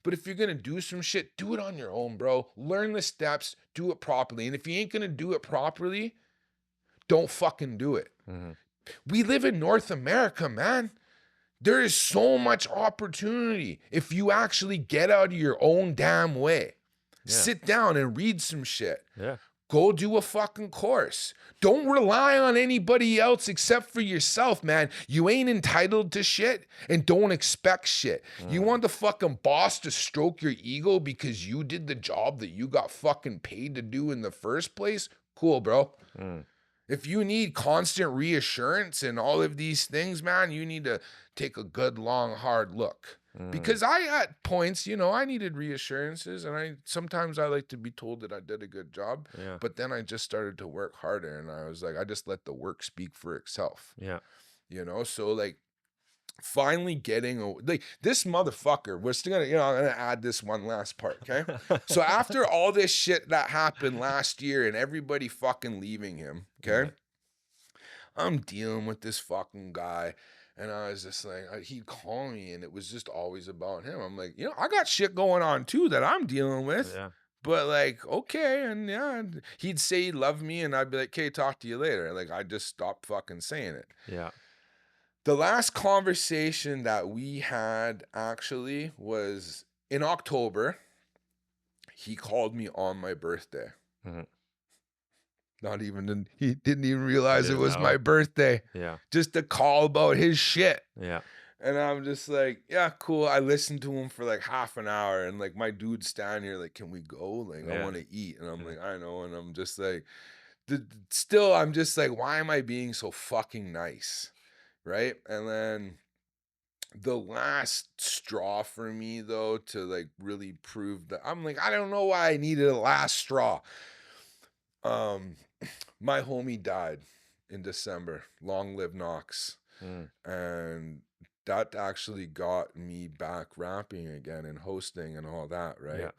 but if you're going to do some shit, do it on your own, bro. Learn the steps, do it properly. And if you ain't going to do it properly, don't fucking do it. Mm-hmm. We live in North America, man. There is so much opportunity if you actually get out of your own damn way. Yeah. Sit down and read some shit. Yeah. Go do a fucking course. Don't rely on anybody else except for yourself, man. You ain't entitled to shit, and don't expect shit. You want the fucking boss to stroke your ego because you did the job that you got fucking paid to do in the first place? Cool, bro. If you need constant reassurance and all of these things, man, you need to take a good, long, hard look. Because I, at points, I needed reassurances, and sometimes I like to be told that I did a good job. Yeah. But then I just started to work harder, and I was like, I just let the work speak for itself. Yeah. So like, finally getting like this motherfucker. We're still gonna, I'm gonna add this one last part, okay? So after all this shit that happened last year and everybody fucking leaving him, okay? I'm dealing with this fucking guy. And I was just like, he'd call me and it was just always about him. I'm like, I got shit going on too that I'm dealing with. Yeah. But like, okay. And yeah, he'd say he loved me and I'd be like, okay, talk to you later. Like, I just stopped fucking saying it. Yeah. The last conversation that we had actually was in October. He called me on my birthday. He didn't even realize it was my birthday. Yeah. Just to call about his shit. Yeah. And I'm just like, yeah, cool. I listened to him for like half an hour, and like my dude's standing here like, can we go? Like, I want to eat. And I'm like, I know. And I'm just like, I'm just like, why am I being so fucking nice? Right? And then the last straw for me, though, to like really prove that, I'm like, I don't know why I needed a last straw. My homie died in December. Long live Knox. And that actually got me back rapping again and hosting and all that, right? Yeah.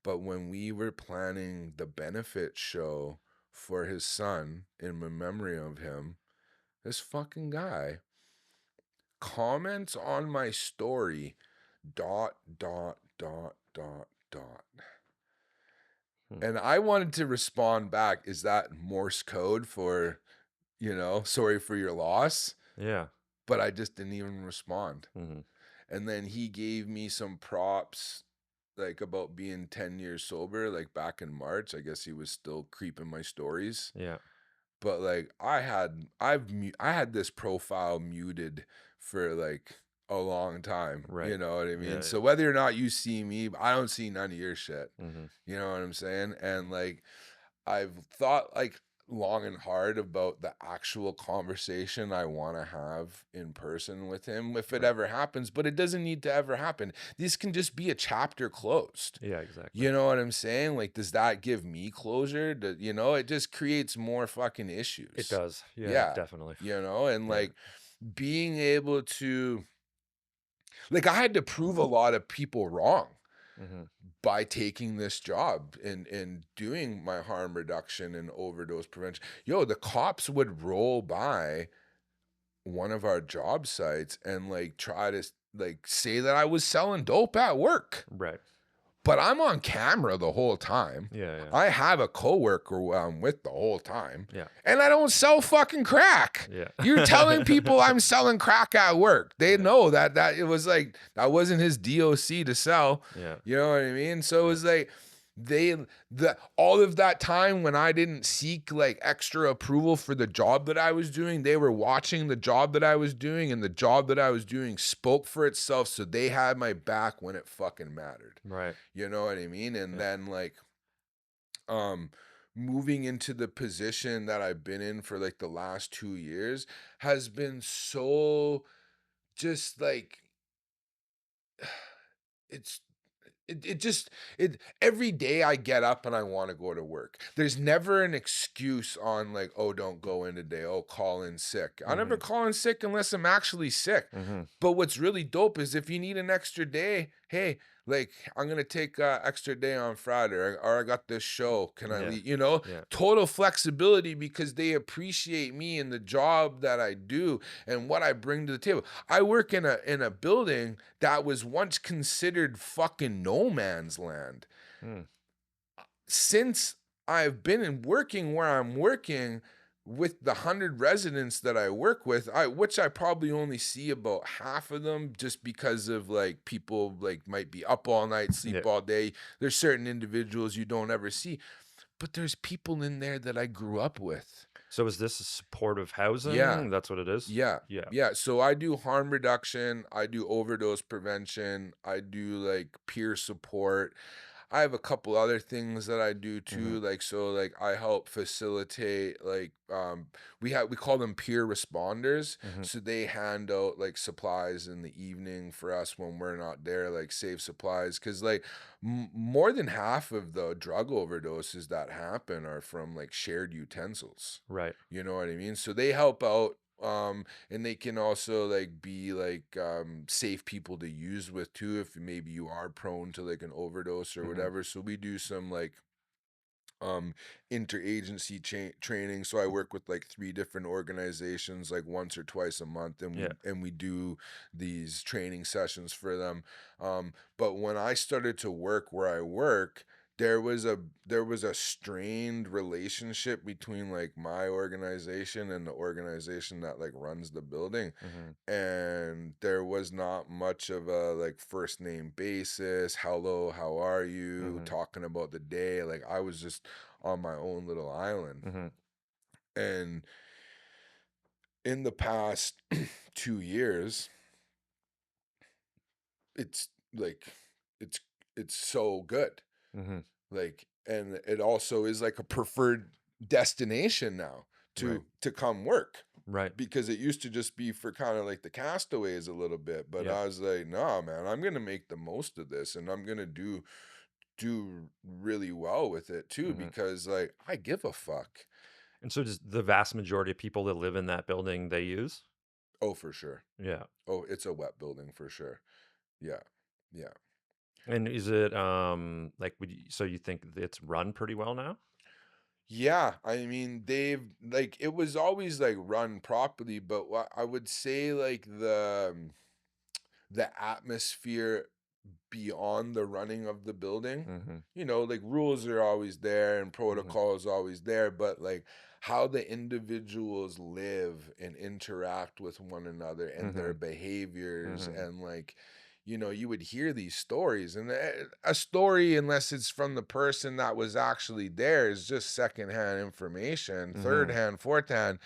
But when we were planning the benefit show for his son in memory of him, this fucking guy comments on my story, ... And I wanted to respond back, is that Morse code for, sorry for your loss? Yeah. But I just didn't even respond. Mm-hmm. And then he gave me some props, like about being 10 years sober, like back in March. I guess he was still creeping my stories. Yeah. But like I had this profile muted for like a long time. Right. You know what I mean? Yeah, So whether or not you see me, I don't see none of your shit. Mm-hmm. You know what I'm saying? And like, I've thought like long and hard about the actual conversation I want to have in person with him if it Right. ever happens, but it doesn't need to ever happen. This can just be a chapter closed. Yeah, exactly. You know what I'm saying? Like, does that give me closure? It just creates more fucking It issues. does. Yeah, Yeah. definitely. And Yeah. like being able to, like, I had to prove a lot of people wrong Mhm. by taking this job and doing my harm reduction and overdose prevention. Yo, the cops would roll by one of our job sites and like try to like say that I was selling dope at work. Right. But I'm on camera the whole time. Yeah, yeah. I have a coworker who I'm with the whole time. Yeah. And I don't sell fucking crack. Yeah. You're telling people I'm selling crack at work. They Yeah. know that it was like that wasn't his DOC to sell. Yeah. You know what I mean? So it Yeah. was like all of that time when I didn't seek like extra approval for the job that I was doing, they were watching the job that I was doing, and the job that I was doing spoke for itself. So they had my back when it fucking mattered. Right. You know what I mean? And Yeah. then like moving into the position that I've been in for like the last 2 years has been so just like it's it just it every day I get up and I want to go to work. There's never an excuse on like, oh, don't go in today. Oh, call in sick. I never Mhm. call in sick unless I'm actually sick. Mhm. But what's really dope is if you need an extra day, hey, like I'm gonna take a extra day on Friday, or I got this show. Can I Yeah. leave? Yeah. Total flexibility because they appreciate me and the job that I do and what I bring to the table. I work in a building that was once considered fucking no man's land. Mm. Since I've been in working where I'm working with the 100 residents that I work with, which I probably only see about half of them just because of like people like might be up all night, Yeah. sleep all day. There's certain individuals you don't ever see, but there's people in there that I grew up with. So is this a supportive housing? Yeah. That's what it is? Yeah. Yeah. Yeah. So I do harm reduction, I do overdose prevention, I do like peer support. I have a couple other things that I do Mhm. too. Like I help facilitate we call them peer responders. Mhm. So they hand out like supplies in the evening for us when we're not there, like save supplies. Cause like more than half of the drug overdoses that happen are from like shared utensils. Right. You know what I mean? So they help out, and they can also like be like safe people to use with too if maybe you are prone to like an overdose or Mhm. whatever. So we do some like interagency training. So I work with like 3 different organizations like once or twice a month, and we Yeah. and we do these training sessions for them. But when I started to work where I work, there was a strained relationship between like my organization and the organization that like runs the building, Mhm. and there was not much of a like first name basis. Hello, how are you? Mhm. Talking about the day. Like I was just on my own little island. Mhm. And in the past 2 years, it's like it's it's so good. Mhm. Like, and it also is like a preferred destination now Right. to come work. Right. Because it used to just be for kind of like the castaways a little bit, but Yeah. I was like, nah, man, I'm gonna make the most of this, and I'm gonna do really well with it too, Mhm. because like I give a fuck. And so does the vast majority of people that live in that building, they use? Oh, for sure. Yeah. Oh, it's a wet building for sure. Yeah, yeah, And is it, like, so you think it's run pretty well now? yeah. I mean, they've like it was always like run properly, but what I would say like the atmosphere beyond the running of the building. Mhm. Like rules are always there and Mhm. protocol is always there, but like how the individuals live and interact with one another and their Mhm. behaviors Mhm. and like you know, you would hear these stories, and a story, unless it's from the person that was actually there, is just secondhand information, third Mm-hmm. hand, fourth hand.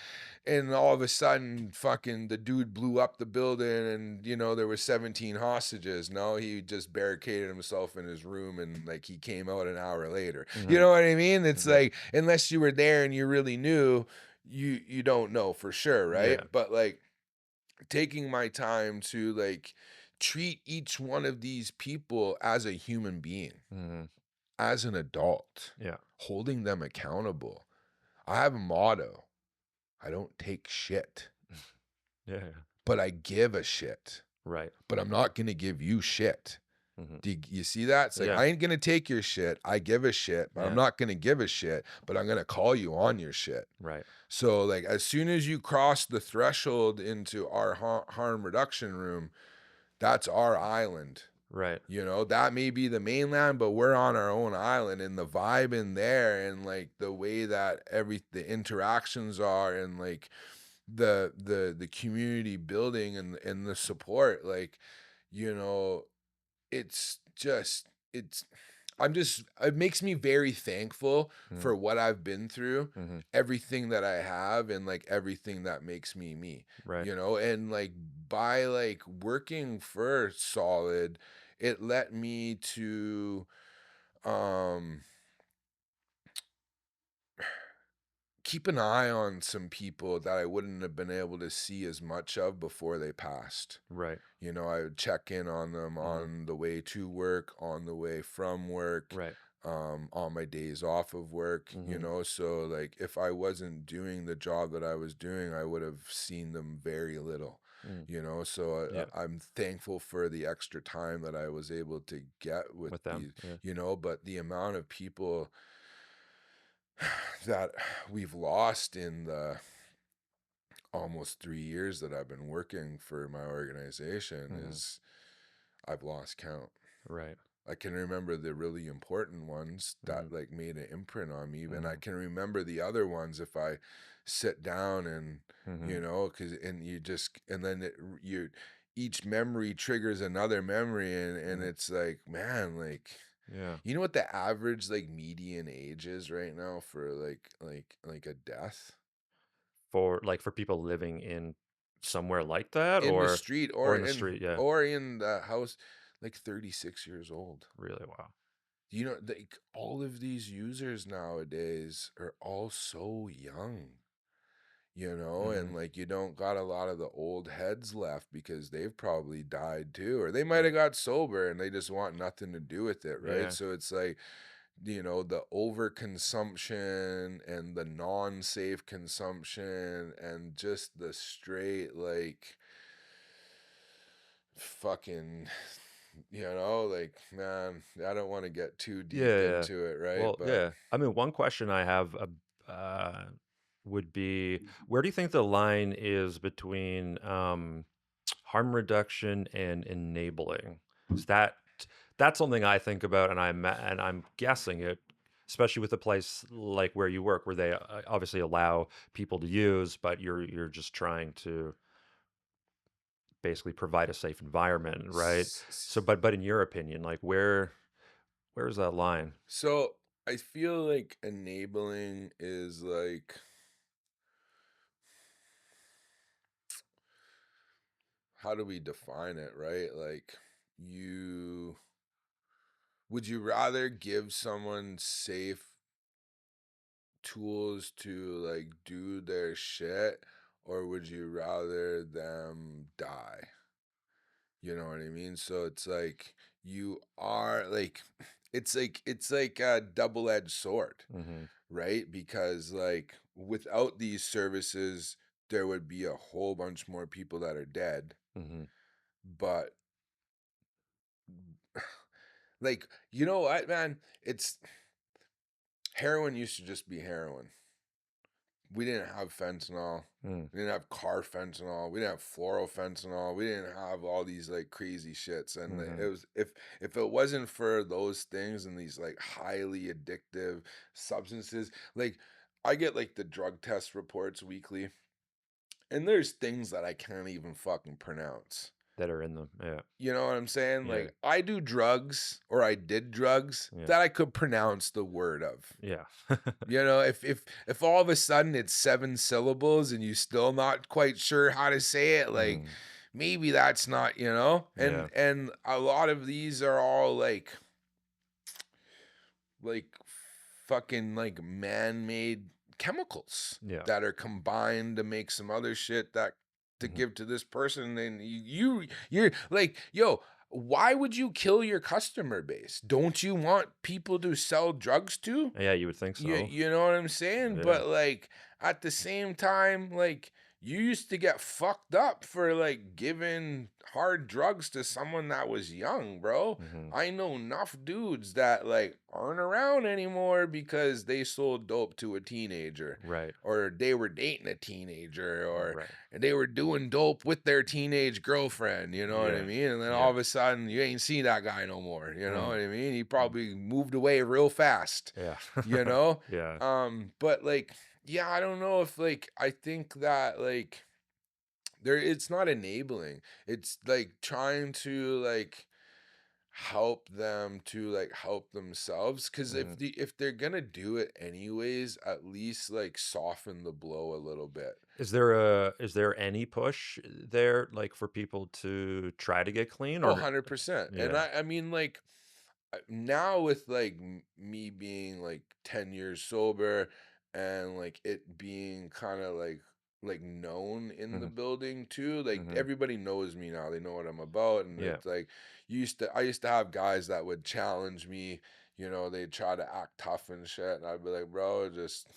And all of a sudden, fucking the dude blew up the building, and you know there were 17 hostages. No, he just barricaded himself in his room, and like he came out an hour later. You Mm-hmm. know what I mean? It's Mm-hmm. like, unless you were there and you really knew, you don't know for sure, right? Yeah. But like, taking my time to like treat each one of these people as a human being, Mm-hmm. as an adult, Yeah. holding them accountable. I have a motto: I don't take shit, Yeah. but I give a shit. Right. But I'm not going to give you shit. Mm-hmm. Do you see that? It's like, Yeah. I ain't going to take your shit. I give a shit, but I'm Yeah. not going to give a shit, but I'm going to call you on your shit. Right. So like, as soon as you cross the threshold into our harm reduction room, that's our island. Right. You know, that may be the mainland, but we're on our own island, and the vibe in there, and like the way that the interactions are, and like the community building, and the support, like, you know, it's just it's it makes me very thankful Mm-hmm. for what I've been through, Mm-hmm. everything that I have, and like everything that makes me me, Right. you know. And like, by like working for Solid, it led me to um keep an eye on some people that I wouldn't have been able to see as much of before they passed. Right. You know, I would check in on them Mm-hmm. on the way to work, on the way from work, Right. on my days off of work, you Mm-hmm. know. So like, if I wasn't doing the job that I was doing, I would have seen them very little, Mm. you know. So Yeah. I'm thankful for the extra time that I was able to get with With them. these, Yeah. you know. But the amount of people that we've lost in the almost 3 years that I've been working for my organization Mm-hmm. is, I've lost count. Right. I can remember the really important ones Mm-hmm. that like made an imprint on me, and I Mm-hmm. can remember the other ones if I sit down and, Mm-hmm. you know, and you just, and then each memory triggers another memory, and Mm-hmm. it's like, man, like, Yeah. you know what the average like median age is right now for like a death? For people living in somewhere like that, In the street, or in the street. Yeah. or in the house, like 36 years old. Really. Wow. You know, like, all of these users nowadays are all so young, you know. Mm-hmm. And like, you don't got a lot of the old heads left, because they've probably died too, or they might Right. have got sober and they just want nothing to do with it, right? Yeah. So it's like, you know, the overconsumption and the non-safe consumption, and just the straight like fucking, you know, like, man, I don't want to get too deep Yeah. Yeah. into it, right? Well, But yeah. I mean, one question I have would be, where do you think the line is between harm reduction and enabling? Is that's something I think about, and I'm guessing it, especially with a place like where you work, where they obviously allow people to use, but you're just trying to basically provide a safe environment, right? So, but in your opinion, like where's that line? so I feel like enabling is like, how do we define it, right? Like, you would you rather give someone safe tools to like do their shit, or would you rather them die? You know what I mean? So it's like, you are like, it's like a double-edged sword, Mm-hmm. right? Because like, without these services, there would be a whole bunch more people that are dead. Mm-hmm. But like, you know what, man? It's Heroin used to just be heroin. We didn't have fentanyl. Mm. We didn't have car fentanyl. We didn't have floral fentanyl. We didn't have all these like crazy shits. And Mm-hmm. it was, if it wasn't for those things and these like highly addictive substances, like, I get like the drug test reports weekly, and there's things that I can't even fucking pronounce. that are in them. Yeah. You know what I'm saying? Yeah. Like, I do drugs, or I did drugs Yeah. that I could pronounce the word of. Yeah. You know, if all of a sudden it's 7 syllables and you still not quite sure how to say it, like, Mhm. maybe that's not, you know? Yeah. And a lot of these are all like fucking like man-made chemicals Yeah. that are combined to make some other shit that to Mhm. give to this person. And you're like, yo, why would you kill your customer base? Don't you want people to sell drugs to? Yeah, you would think You so. you know what I'm saying? Yeah. But like at the same time, like you used to get fucked up for like giving hard drugs to someone that was young, bro. Mhm. I know enough dudes that like aren't around anymore because they sold dope to a teenager, Right. or they were dating a teenager, or Right. they were doing dope with their teenage girlfriend, you know what I Yeah. mean? And then all Yeah. of a sudden you ain't see that guy no more, you know what Mhm. I mean? He Mhm. probably moved away real fast, Yeah. you know. Yeah. But like, yeah, I don't know if like, I think that like there, it's not enabling, it's like trying to like help them to like help themselves, because Mhm. if they're gonna do it anyways, at least like soften the blow a little bit. Is there any push there, like, for people to try to get clean Oh, or 100%. And yeah. I mean, like, now with like me being like 10 years sober, and like it being kind of like known in the Mhm. building too, like Mhm. everybody knows me now, they know what I'm about. And Yeah. it's like, I used to have guys that would challenge me, you know, they'd try to act tough and shit, and I'd be like, bro, just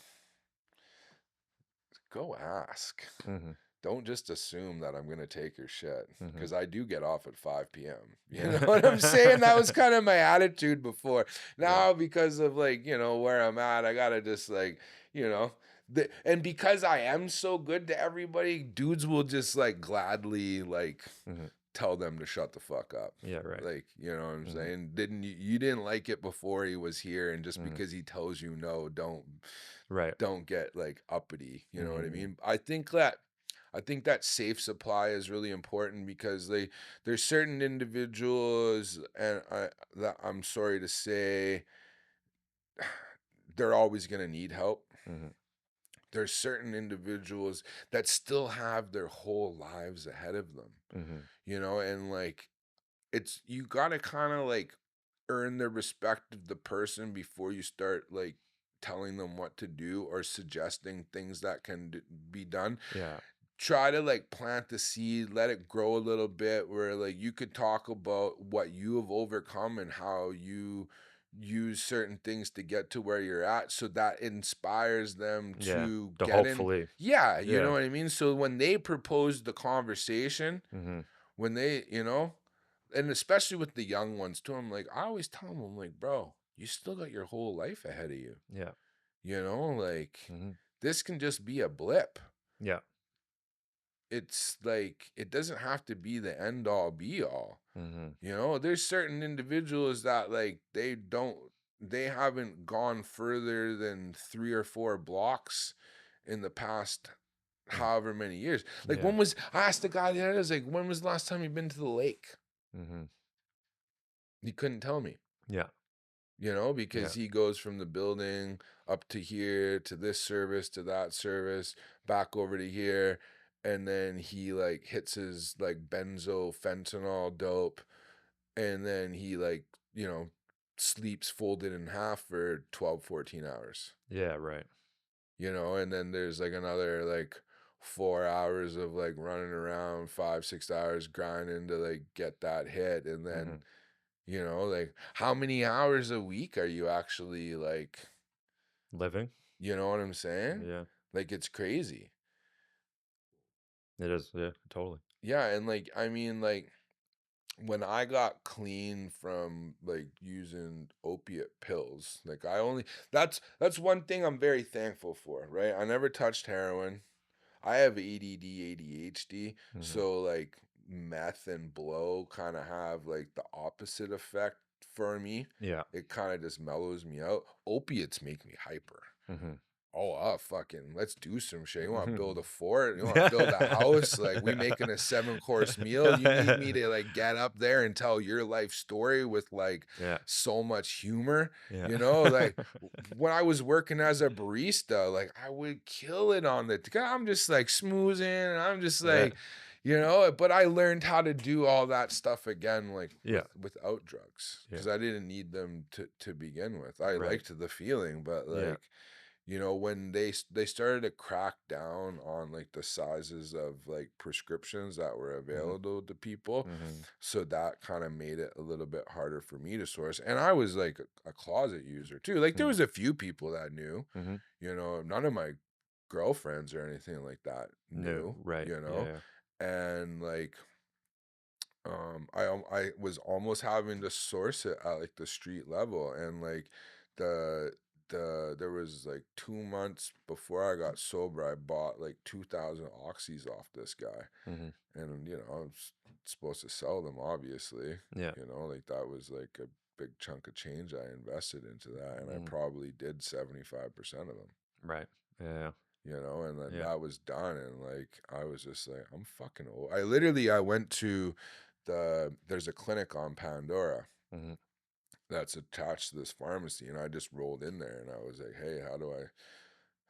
go ask. Mhm. Don't just assume that I'm gonna take your shit, Mhm. because I do get off at 5 p.m. You know what I'm saying? That was kind of my attitude before. Yeah. Now, because of like, you know, where I'm at, I gotta just like, you know, and because I am so good to everybody, dudes will just like gladly like Mhm. tell them to shut the fuck up. Yeah, right. Like, you know what I'm Mhm. saying? Didn't you didn't like it before he was here, and just Mhm. because he tells you no, Right. don't get like uppity, you know what I Mhm. mean? I think that safe supply is really important, because there's certain individuals, and that I'm sorry to say, they're always going to need help. Mhm. There's certain individuals that still have their whole lives ahead of them, Mhm. you know, and like it's, you got to kind of like earn the respect of the person before you start like telling them what to do or suggesting things that can be done. Yeah. Try to like plant the seed, let it grow a little bit, where like you could talk about what you have overcome and how you use certain things to get to where you're at, so that inspires them Yeah. to To get in. hopefully. Yeah, you know Yeah. what I mean? So when they propose the conversation, Mhm. when they, you know, and especially with the young ones too, I'm like, I always tell them, I'm like, bro, you still got your whole life ahead of you. Yeah. You know, like Mhm. this can just be a blip. Yeah. It's like it doesn't have to be the end all be all. Mhm. You know, there's certain individuals that like they haven't gone further than 3 or 4 blocks in the past Mm. however many years. Like, Yeah. I asked the guy the other day, I was like, when was the last time you've been to the lake? Mhm. He couldn't tell me. Yeah. You know, Yeah. because he goes from the building up to here to this service to that service, back over to here, and then he like hits his like benzo fentanyl dope, and then he like, you know, sleeps folded in half for 12, 14 hours. Yeah, right. You know, and then there's like another like 4 hours of like running around, 5, 6 hours grinding to like get that hit. And then, Mhm. you know, like how many hours a week are you actually like, Living? you know what I'm saying? Yeah. Like it's crazy. It is. Yeah, totally. Yeah, and like I mean like when I got clean from like using opiate pills, like I only, that's one thing I'm very thankful for, right? I never touched heroin. I have ADD, ADHD, Mhm. so like meth and blow kind of have like the opposite effect for me. Yeah. It kind of just mellows me out. Opiates make me hyper. Mhm. fucking, let's do some shit. You want to build a fort? You want to build a house? Like, we making a 7-course meal. You need me to like get up there and tell your life story with like Yeah. so much humor. Yeah. Like when I was working as a barista, like I would kill it on the, I'm just like smoozing. And I'm just Yeah. like, but I learned how to do all that stuff again, like Yeah. without drugs, because Yeah. I didn't need them to begin with. I Right. liked the feeling, but Yeah. like, when they started to crack down on like the sizes of like prescriptions that were available to people, Mm-hmm. so that kind of made it a little bit harder for me to source. And I was like a closet user too. Like there was a few people that knew, Mm-hmm. none of my girlfriends or anything like that No. knew, Right. Yeah. and like I was almost having to source it at like the street level, and like the there was like 2 months before I got sober, I bought like 2,000 oxys off this guy, Mm-hmm. and I was supposed to sell them, obviously. Yeah. Like that was like a big chunk of change I invested into that, and I Mm-hmm. probably did 75% of them. Right. Yeah. And then Yeah. that was done, and like I was just like, I'm fucking old. I went to there's a clinic on Pandora Mm-hmm. that's attached to this pharmacy, and I just rolled in there and I was like, hey, how do I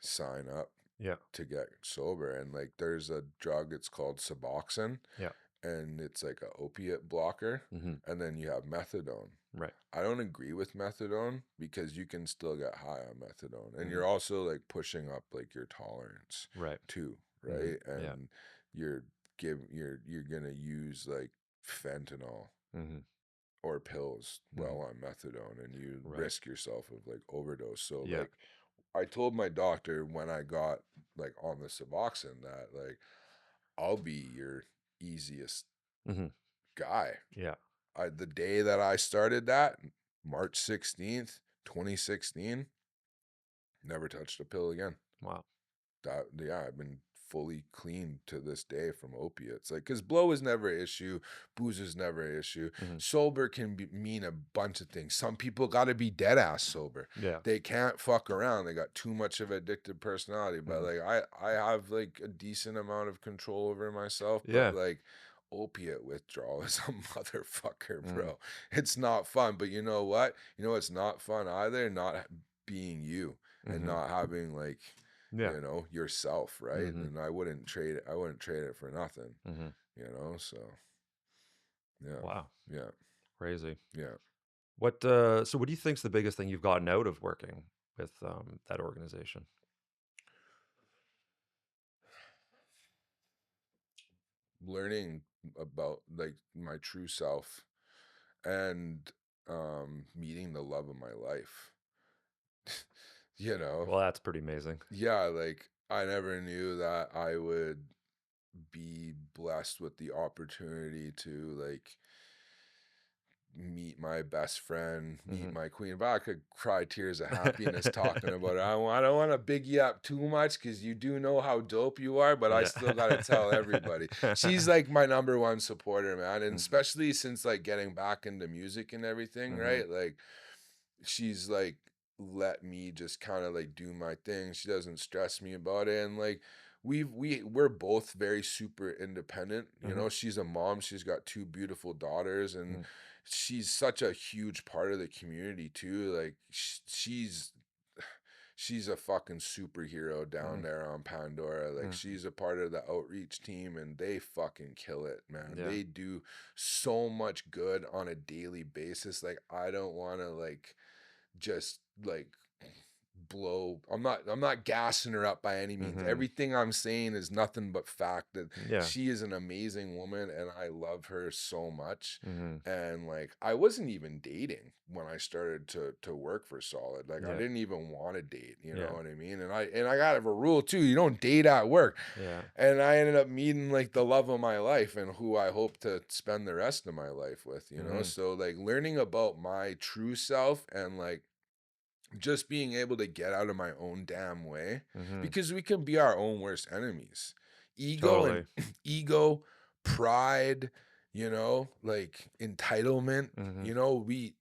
sign up Yeah. to get sober? And like there's a drug, it's called Suboxone, Yeah. and it's like a opiate blocker, Mm-hmm. and then you have methadone. Right. I don't agree with methadone because you can still get high on methadone, and Mhm. you're also like pushing up like your tolerance Right. too, Mhm. right? Yeah. And you're gonna use like fentanyl Mm-hmm. or pills Mhm. while on methadone, and you Right. risk yourself of like overdose. So Yeah. like I told my doctor when I got like on the Suboxone that like I'll be your easiest Mm-hmm. guy. Yeah. The day that I started that, March 16th, 2016, never touched a pill again. Wow. I've been fully clean to this day from opiates. Like, because blow is never an issue, booze is never an issue. Mm-hmm. Sober can mean a bunch of things. Some people got to be dead ass sober. Yeah. They can't fuck around. They got too much of addictive personality. But Mhm. like, I have like a decent amount of control over myself. Yeah. But like, opiate withdrawal is a motherfucker, Mhm. bro. It's not fun. But you know what? It's not fun either. Not being you and Mhm. not having like Yeah. yourself, right? Mhm. And I wouldn't trade it for nothing, Mhm. so yeah. Wow. Yeah. Crazy. Yeah. So what do you think's the biggest thing you've gotten out of working with that organization? Learning about like my true self, and meeting the love of my life. you know, Well, that's pretty amazing. yeah, like I never knew that I would be blessed with the opportunity to like meet my best friend, meet Mhm. my queen. But I could cry tears of happiness talking about it. I don't want to big you up too much because you do know how dope you are, but I Yeah. still got to tell everybody. She's like my number one supporter, man. And Mhm. especially since like getting back into music and everything, Mhm. right? Like she's like let me just kind of like do my thing. She doesn't stress me about it. And like we're both very super independent. Mhm. She's a mom, she's got two beautiful daughters, and Mhm. she's such a huge part of the community too. Like she's a fucking superhero down Mhm. there on Pandora. Like Mhm. she's a part of the outreach team, and they fucking kill it, man. Yeah. They do so much good on a daily basis. Like I don't want to like just like blow. I'm not gassing her up by any means. Mhm. Everything I'm saying is nothing but fact that Yeah. she is an amazing woman and I love her so much. Mhm. And like I wasn't even dating when I started to work for Solid. Like I Yeah. didn't even want to date, you know Yeah. what I mean? And I got a rule too. You don't date at work. Yeah. And I ended up meeting like the love of my life and who I hope to spend the rest of my life with. Mhm. So like learning about my true self and like just being able to get out of my own damn way, Mhm. because we can be our own worst enemies. Ego and Totally. ego, pride, like entitlement, Mhm. we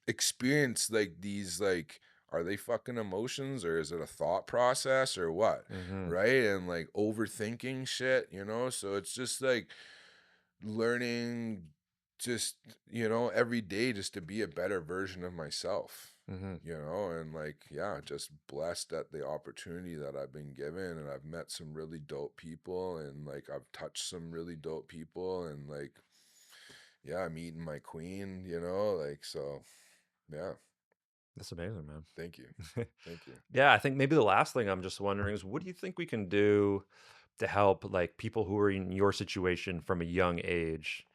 experience like these like are they fucking emotions or is it a thought process or what? Mm-hmm. Right? And like overthinking shit, you know? So it's just like learning just, you know, every day just to be a better version of myself. Mm-hmm. You know, and like, yeah, just blessed at the opportunity that I've been given, and I've met some really dope people, and like I've touched some really dope people, and like, yeah, I'm eating my queen, you know, like, so yeah, That's amazing, man. thank you. Thank you. Yeah, I think maybe the last thing I'm just wondering is what do you think we can do to help like people who are in your situation from a young age?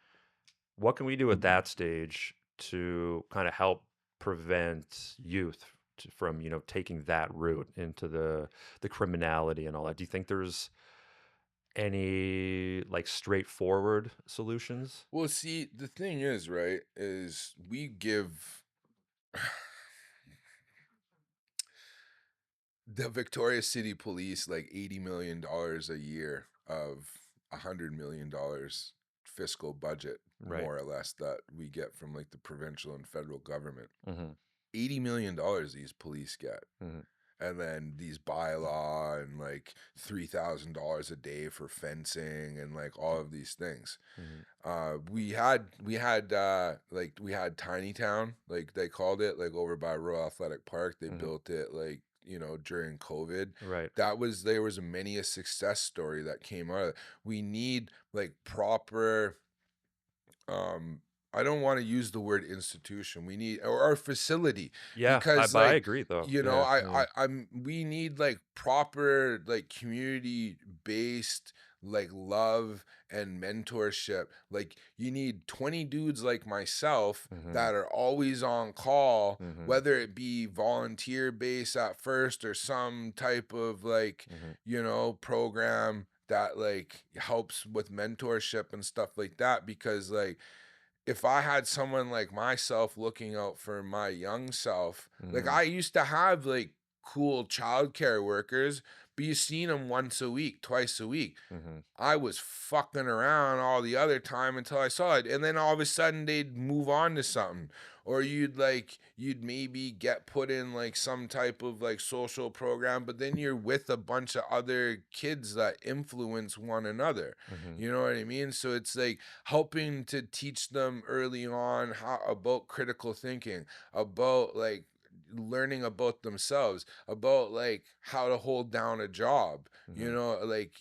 What can we do at that stage to kind of help prevent youth from, taking that route into the criminality and all that? Do you think there's any like straightforward solutions? Well, see, the thing is, right, is we give the Victoria City Police like $80 million a year of $100 million fiscal budget, Right. more or less, that we get from like the provincial and federal government. Mm-hmm. $80 million these police get. Mm-hmm. And then these bylaw and like $3,000 a day for fencing and like all of these things. We had Tiny Town, like they called it, like over by Royal Athletic Park. They Mm-hmm. built it like, you know, during COVID. Right. There was many a success story that came out of it. We need like proper I don't want to use the word institution. We need or our facility Yeah, because I like, agree though. you know, Yeah. Yeah. we need like proper like community based like love and mentorship. Like you need 20 dudes like myself Mm-hmm. that are always on call, Mm-hmm. whether it be volunteer based at first or some type of like, Mm-hmm. you know, program that like helps with mentorship and stuff like that. Because like if I had someone like myself looking out for my young self, like Mm-hmm. I used to have like cool childcare workers, but you seen them once a week, twice a week. Mm-hmm. I was fucking around all the other time until I saw it. And then all of a sudden they'd move on to something. Or you'd maybe get put in like some type of like social program, but then you're with a bunch of other kids that influence one another. Mm-hmm. You know what I mean? So it's like helping to teach them early on how about critical thinking, about like learning about themselves, about like how to hold down a job. You Mm-hmm. know, like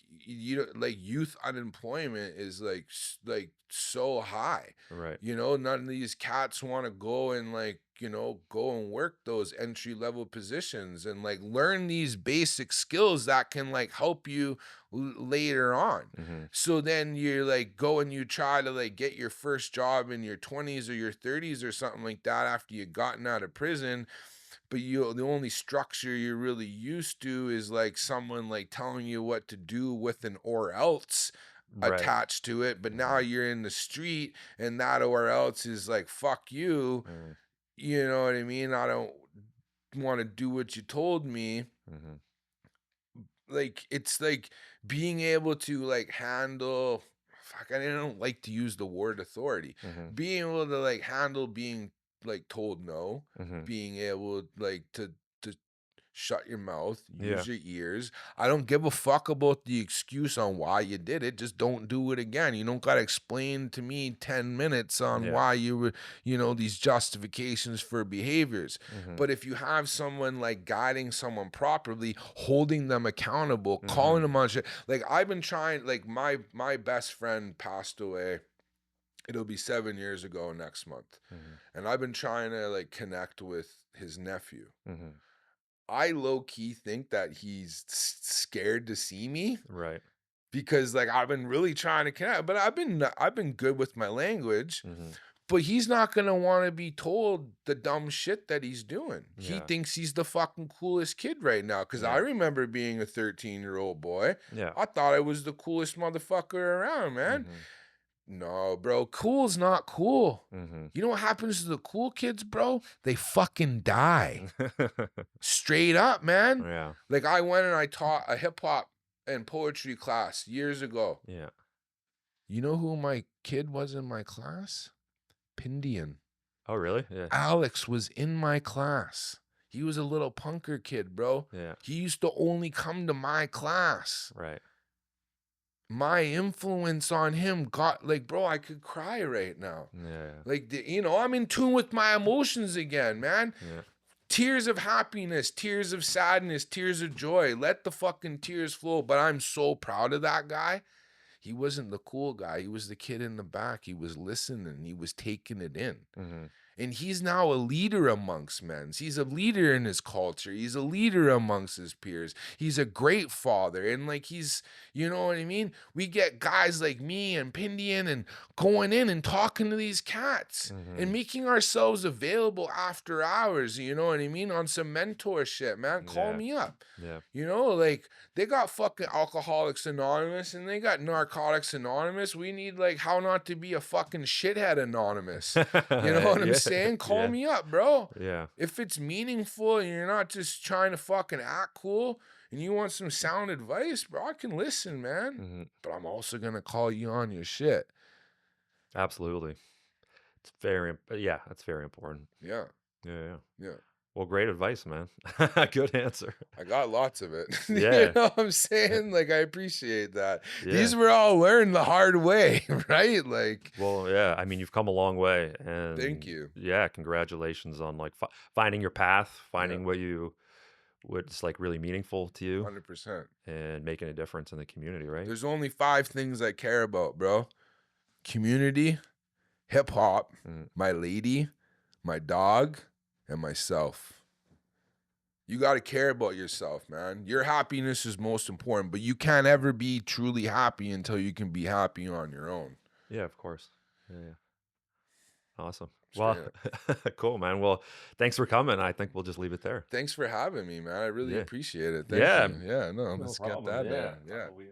like youth unemployment is like like so high. Right. You know, none of these cats want to go and like, you know, go and work those entry level positions and like learn these basic skills that can like help you later on. Mm-hmm. So then you're like go and you try to like get your first job in your 20s or your 30s or something like that after you gotten out of prison, but the only structure you're really used to is like someone like telling you what to do with an or else Right. attached to it. But now Mm-hmm. you're in the street and that or else is like fuck you. Mm-hmm. You know what I mean? I don't want to do what you told me. Mm-hmm. Like it's like being able to like handle, fuck, I don't like to use the word authority, Mm-hmm. being able to like handle being like told no, Mm-hmm. being able like to shut your mouth, Yeah. use your ears. I don't give a fuck about the excuse on why you did it. Just don't do it again. You don't got to explain to me 10 minutes on Yeah. why you were, you know, these justifications for behaviors. Mm-hmm. But if you have someone like guiding someone properly, holding them accountable, Mm-hmm. calling them on shit. Like I've been trying, like my best friend passed away. It'll be 7 years ago next month. Mm-hmm. And I've been trying to like connect with his nephew. Mm-hmm. I low key think that he's scared to see me Right. because like I've been really trying to connect, but I've been good with my language, Mm-hmm. but he's not going to want to be told the dumb shit that he's doing. He Yeah. thinks he's the fucking coolest kid right now cuz I Yeah. remember being a 13-year-old boy. Yeah. I thought I was the coolest motherfucker around, man. Mm-hmm. No, bro, cool's not cool. Mm-hmm. You know what happens to the cool kids, bro? They fucking die. Straight up, man. Yeah. Like I went and I taught a hip hop and poetry class years ago. Yeah. You know who my kid was in my class? Pindian. Oh, really? Yeah. Alex was in my class. He was a little punker kid, bro. Yeah. He used to only come to my class. Right. My influence on him got like, bro, I could cry right now. Yeah. Like, I'm in tune with my emotions again, man. Yeah. Tears of happiness, tears of sadness, tears of joy. Let the fucking tears flow. But I'm so proud of that guy. He wasn't the cool guy. He was the kid in the back. He was listening. He was taking it in. Mm-hmm. And he's now a leader amongst men. He's a leader in his culture. He's a leader amongst his peers. He's a great father. And like he's, you know what I mean? We get guys like me and Pindian and going in and talking to these cats and making ourselves available after hours, you know what I mean? On some mentorship, man. Call Yeah. me up. Yeah. You know, like they got fucking Alcoholics Anonymous and they got Narcotics Anonymous. We need like How Not to Be a Fucking Shithead Anonymous. You know what I'm Yeah. saying? Call Yeah. me up, bro. Yeah. If it's meaningful and you're not just trying to fucking act cool and you want some sound advice, bro, I can listen, man. Mm-hmm. But I'm also going to call you on your shit. Absolutely. It's yeah, that's very important. Yeah. Yeah. Yeah. Yeah. Well, great advice, man. Good answer. I got lots of it. Yeah. You know what I'm saying? Like, I appreciate that. Yeah. These were all learned the hard way, right? Like, Well, yeah. I mean, you've come a long way, and thank you. Yeah, congratulations on like finding your path, finding what's like really meaningful to you, 100%. and making a difference in the community, right? There's only 5 things I care about, bro. Community, hip hop, my lady, my dog, and myself. You got to care about yourself, man. Your happiness is most important, but you can't ever be truly happy until you can be happy on your own. Yeah, of course. Yeah. Awesome. Straight Well, cool, man. Well, thanks for coming. I think we'll just leave it there. Thanks for having me, man. I really Yeah. appreciate it. Thank Yeah. you. Yeah, no, No let's get problem. that Yeah. down. Yeah. We-